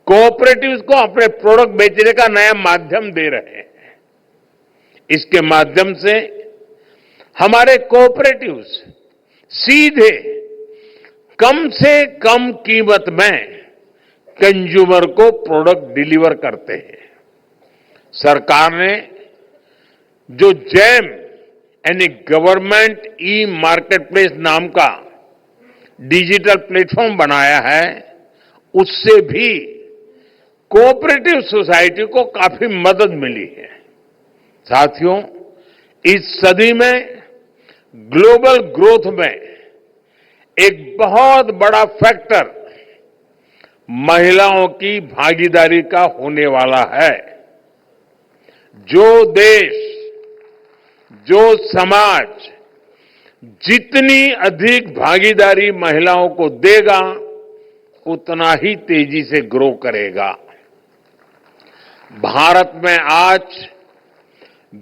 कोऑपरेटिव्स को अपने प्रोडक्ट बेचने का नया माध्यम दे रहे हैं। इसके माध्यम से हमारे कोऑपरेटिव्स सीधे कम से कम कीमत में कंज्यूमर को प्रोडक्ट डिलीवर करते हैं। सरकार ने जो जैम यानी गवर्नमेंट ई मार्केटप्लेस नाम का डिजिटल प्लेटफॉर्म बनाया है, उससे भी कोऑपरेटिव सोसाइटी को काफी मदद मिली है। साथियों, इस सदी में ग्लोबल ग्रोथ में एक बहुत बड़ा फैक्टर महिलाओं की भागीदारी का होने वाला है। जो देश, जो समाज जितनी अधिक भागीदारी महिलाओं को देगा, उतना ही तेजी से ग्रो करेगा। भारत में आज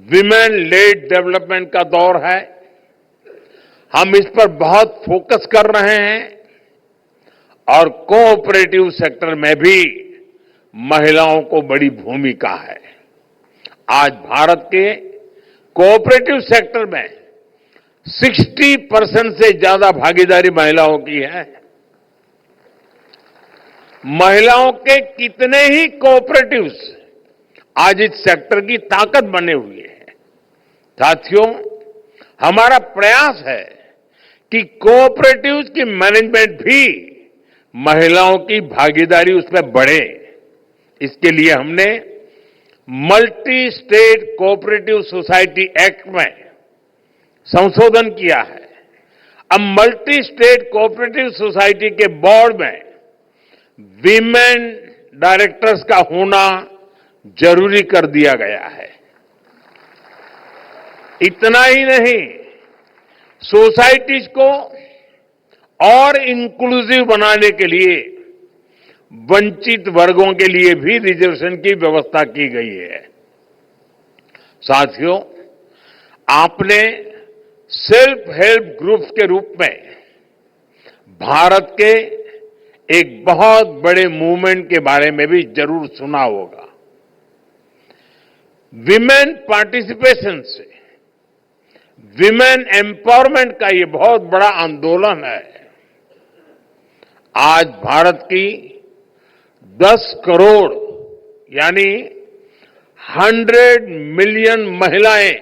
विमेन लेड डेवलपमेंट का दौर है। हम इस पर बहुत फोकस कर रहे हैं और कोऑपरेटिव सेक्टर में भी महिलाओं को बड़ी भूमिका है। आज भारत के कोऑपरेटिव सेक्टर में 60% से ज्यादा भागीदारी महिलाओं की है। महिलाओं के कितने ही कोऑपरेटिव्स आज इस सेक्टर की ताकत बने हुए हैं। साथियों, हमारा प्रयास है कि कोऑपरेटिव्स की मैनेजमेंट भी महिलाओं की भागीदारी उसमें बढ़े। इसके लिए हमने multi state cooperative society act में संशोधन किया है। अब मल्टी स्टेट कोऑपरेटिव सोसाइटी के बोर्ड में वीमेन डायरेक्टर्स का होना जरूरी कर दिया गया है। इतना ही नहीं, सोसाइटीज को और इंक्लूसिव बनाने के लिए वंचित वर्गों के लिए भी रिजर्वेशन की व्यवस्था की गई है। साथियों, आपने सेल्फ हेल्प ग्रुप्स के रूप में भारत के एक बहुत बड़े मूवमेंट के बारे में भी जरूर सुना होगा। विमेन पार्टिसिपेशन से विमेन एम्पावरमेंट का ये बहुत बड़ा आंदोलन है। आज भारत की 10 करोड़ यानी 100 मिलियन महिलाएं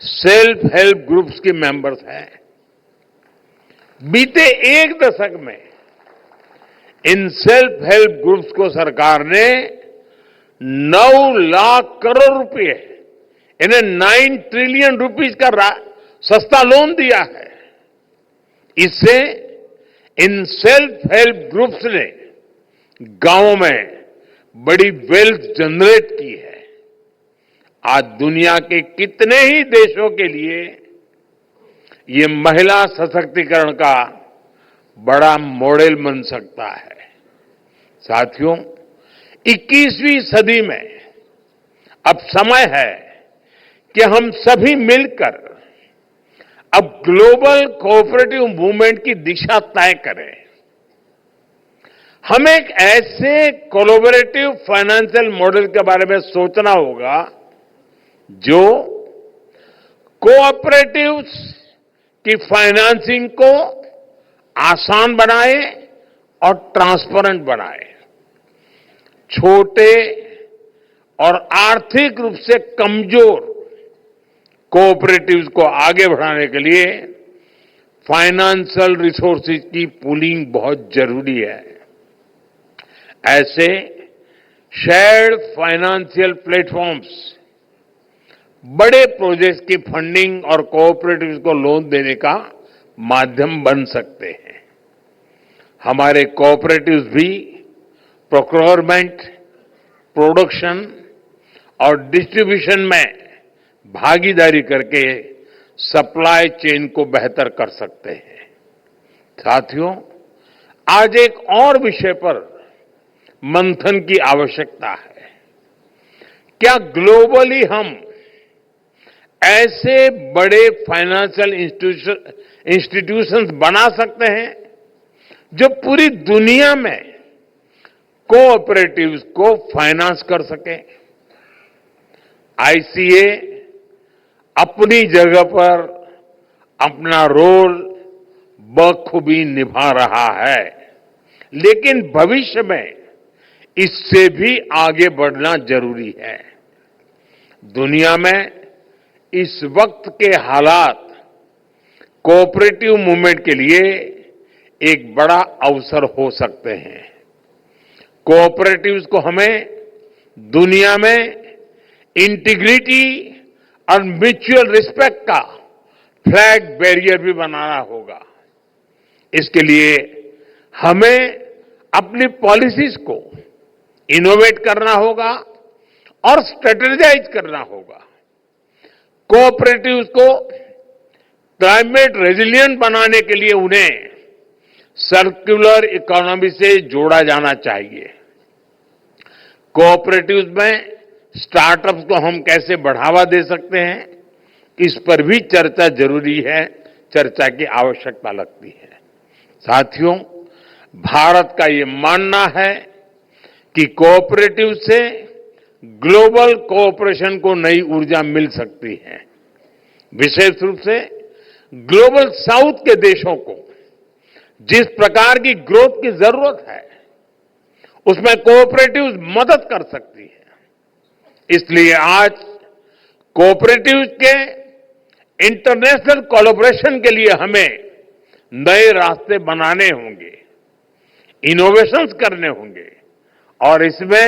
सेल्फ हेल्प ग्रुप्स की मेंबर्स हैं। बीते एक दशक में इन सेल्फ हेल्प ग्रुप्स को सरकार ने 9 लाख करोड़ रुपए, इन्हें 9 ट्रिलियन रुपीस का सस्ता लोन दिया है। इससे इन सेल्फ हेल्प ग्रुप्स ने गांवों में बड़ी वेल्थ जनरेट की है। आज दुनिया के कितने ही देशों के लिए ये महिला सशक्तिकरण का बड़ा मॉडल बन सकता है। साथियों, 21वीं सदी में अब समय है कि हम सभी मिलकर अब ग्लोबल कोऑपरेटिव मूवमेंट की दिशा तय करें। हमें एक ऐसे कोलैबोरेटिव फाइनेंशियल मॉडल के बारे में सोचना होगा जो कोऑपरेटिव्स की फाइनेंसिंग को आसान बनाए और ट्रांसपेरेंट बनाए। छोटे और आर्थिक रूप से कमजोर कोऑपरेटिव्स को आगे बढ़ाने के लिए फाइनेंशियल रिसोर्सेज की पूलिंग बहुत जरूरी है। ऐसे शेयर्ड फाइनेंशियल प्लेटफॉर्म्स बड़े प्रोजेक्ट्स की फंडिंग और कोऑपरेटिव्स को लोन देने का माध्यम बन सकते हैं। हमारे कोऑपरेटिव्स भी प्रोक्योरमेंट, प्रोडक्शन और डिस्ट्रीब्यूशन में भागीदारी करके सप्लाई चेन को बेहतर कर सकते हैं। साथियों, आज एक और विषय पर मंथन की आवश्यकता है। क्या ग्लोबली हम ऐसे बड़े फाइनेंशियल इंस्टीट्यूशंस बना सकते हैं जो पूरी दुनिया में कोऑपरेटिव्स को फाइनेंस कर सके। आईसीए अपनी जगह पर अपना रोल बखूबी निभा रहा है, लेकिन भविष्य में इससे भी आगे बढ़ना जरूरी है। दुनिया में इस वक्त के हालात कोऑपरेटिव मूवमेंट के लिए एक बड़ा अवसर हो सकते हैं। कोऑपरेटिव्स को हमें दुनिया में इंटीग्रिटी और म्यूचुअल रिस्पेक्ट का फ्लैग बैरियर भी बनाना होगा। इसके लिए हमें अपनी पॉलिसीज को इनोवेट करना होगा और स्ट्रेटेजाइज करना होगा। कोऑपरेटिव्स को क्लाइमेट रेजिलिएंट बनाने के लिए उन्हें सर्कुलर इकोनॉमी से जोड़ा जाना चाहिए। कोऑपरेटिव्स में स्टार्टअप्स को हम कैसे बढ़ावा दे सकते हैं, इस पर भी चर्चा जरूरी है, चर्चा की आवश्यकता लगती है। साथियों, भारत का ये मानना है कि कोऑपरेटिव से ग्लोबल कोऑपरेशन को नई ऊर्जा मिल सकती है। विशेष रूप से ग्लोबल साउथ के देशों को जिस प्रकार की ग्रोथ की जरूरत है, उसमें कोऑपरेटिव्स मदद कर सकती है। इसलिए आज कोऑपरेटिव्स के इंटरनेशनल कोलैबोरेशन के लिए हमें नए रास्ते बनाने होंगे, इनोवेशंस करने होंगे, और इसमें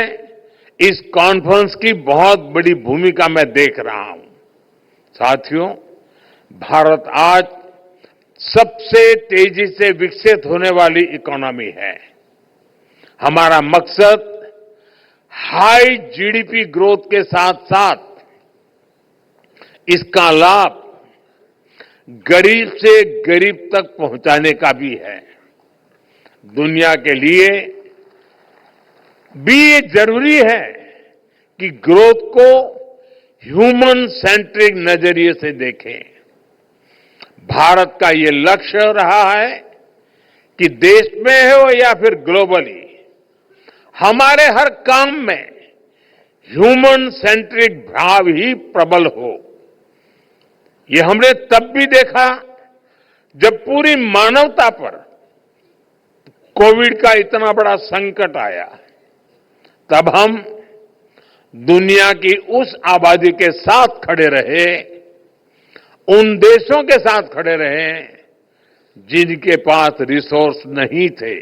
इस कॉन्फ्रेंस की बहुत बड़ी भूमिका मैं देख रहा हूं। साथियों, भारत आज सबसे तेजी से विकसित होने वाली इकोनॉमी है। हमारा मकसद हाई जीडीपी ग्रोथ के साथ साथ इसका लाभ गरीब से गरीब तक पहुंचाने का भी है। दुनिया के लिए भी ये जरूरी है कि ग्रोथ को ह्यूमन सेंट्रिक नजरिए से देखें। भारत का ये लक्ष्य रहा है कि देश में हो या फिर ग्लोबली, हमारे हर काम में ह्यूमन सेंट्रिक भाव ही प्रबल हो। ये हमने तब भी देखा जब पूरी मानवता पर कोविड का इतना बड़ा संकट आया। तब हम दुनिया की उस आबादी के साथ खड़े रहे, उन देशों के साथ खड़े रहे जिनके पास रिसोर्स नहीं थे।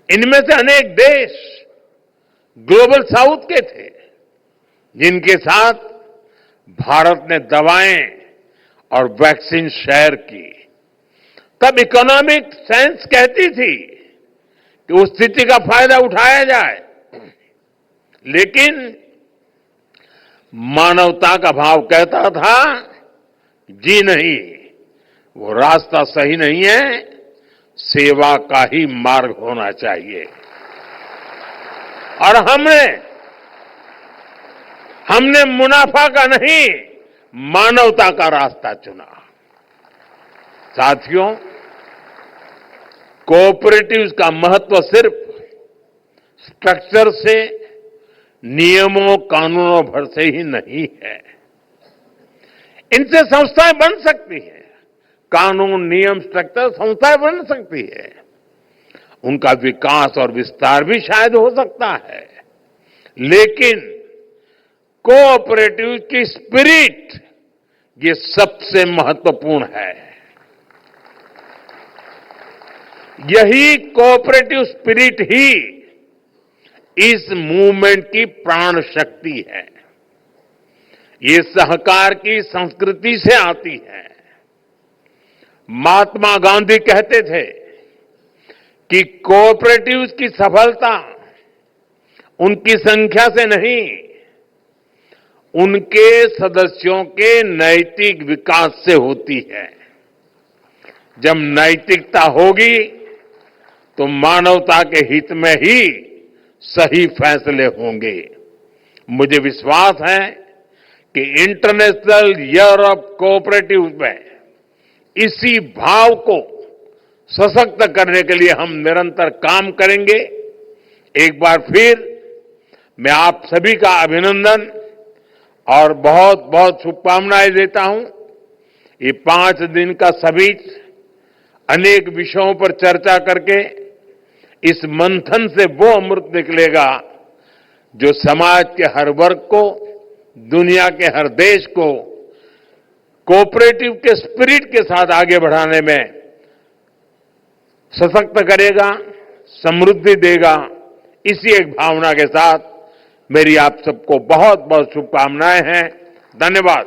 इनमें से अनेक देश ग्लोबल साउथ के थे, जिनके साथ भारत ने दवाएं और वैक्सीन शेयर की। तब इकोनॉमिक साइंस कहती थी कि उस स्थिति का फायदा उठाया जाए, लेकिन मानवता का भाव कहता था, जी नहीं, वो रास्ता सही नहीं है, सेवा का ही मार्ग होना चाहिए। और हमने मुनाफा का नहीं, मानवता का रास्ता चुना। साथियों, कोऑपरेटिव्स का महत्व सिर्फ स्ट्रक्चर से, नियमों कानूनों भर से ही नहीं है। इनसे संस्थाएं बन सकती हैं, कानून, नियम, स्ट्रक्चर, संस्थाएं बन सकती है। उनका विकास और विस्तार भी शायद हो सकता है, लेकिन कोऑपरेटिव की स्पिरिट ये सबसे महत्वपूर्ण है। यही कोऑपरेटिव स्पिरिट ही इस मूवमेंट की प्राण शक्ति है। ये सहकार की संस्कृति से आती है। महात्मा गांधी कहते थे कि कोऑपरेटिव्स की सफलता उनकी संख्या से नहीं, उनके सदस्यों के नैतिक विकास से होती है। जब नैतिकता होगी तो मानवता के हित में ही सही फैसले होंगे। मुझे विश्वास है कि इंटरनेशनल ईयर ऑफ कोऑपरेटिव में इसी भाव को सशक्त करने के लिए हम निरंतर काम करेंगे। एक बार फिर मैं आप सभी का अभिनंदन और बहुत बहुत शुभकामनाएं देता हूं। ये 5 दिन का समिट अनेक विषयों पर चर्चा करके इस मंथन से वो अमृत निकलेगा जो समाज के हर वर्ग को, दुनिया के हर देश को कोऑपरेटिव के स्पिरिट के साथ आगे बढ़ाने में सशक्त करेगा, समृद्धि देगा। इसी एक भावना के साथ मेरी आप सबको बहुत बहुत शुभकामनाएं हैं। धन्यवाद।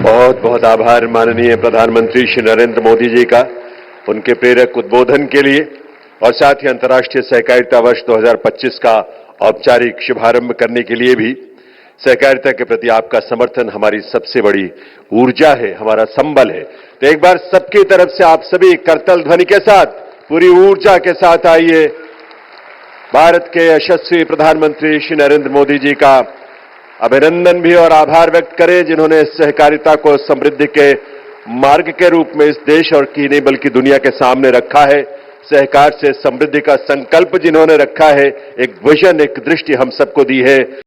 बहुत बहुत आभार माननीय प्रधानमंत्री श्री नरेंद्र मोदी जी का उनके प्रेरक उद्बोधन के लिए और साथ ही अंतर्राष्ट्रीय सहकारिता वर्ष 2025 का औपचारिक शुभारंभ करने के लिए भी। सहकारिता के प्रति आपका समर्थन हमारी सबसे बड़ी ऊर्जा है, हमारा संबल है। तो एक बार सबकी तरफ से आप सभी करतल ध्वनि के साथ पूरी ऊर्जा के साथ आइए भारत के यशस्वी प्रधानमंत्री श्री नरेंद्र मोदी जी का अभिनंदन भी और आभार व्यक्त करें, जिन्होंने सहकारिता को समृद्धि के मार्ग के रूप में इस देश और की नहीं बल्कि दुनिया के सामने रखा है। सहकार से समृद्धि का संकल्प जिन्होंने रखा है, एक विजन, एक दृष्टि हम सबको दी है।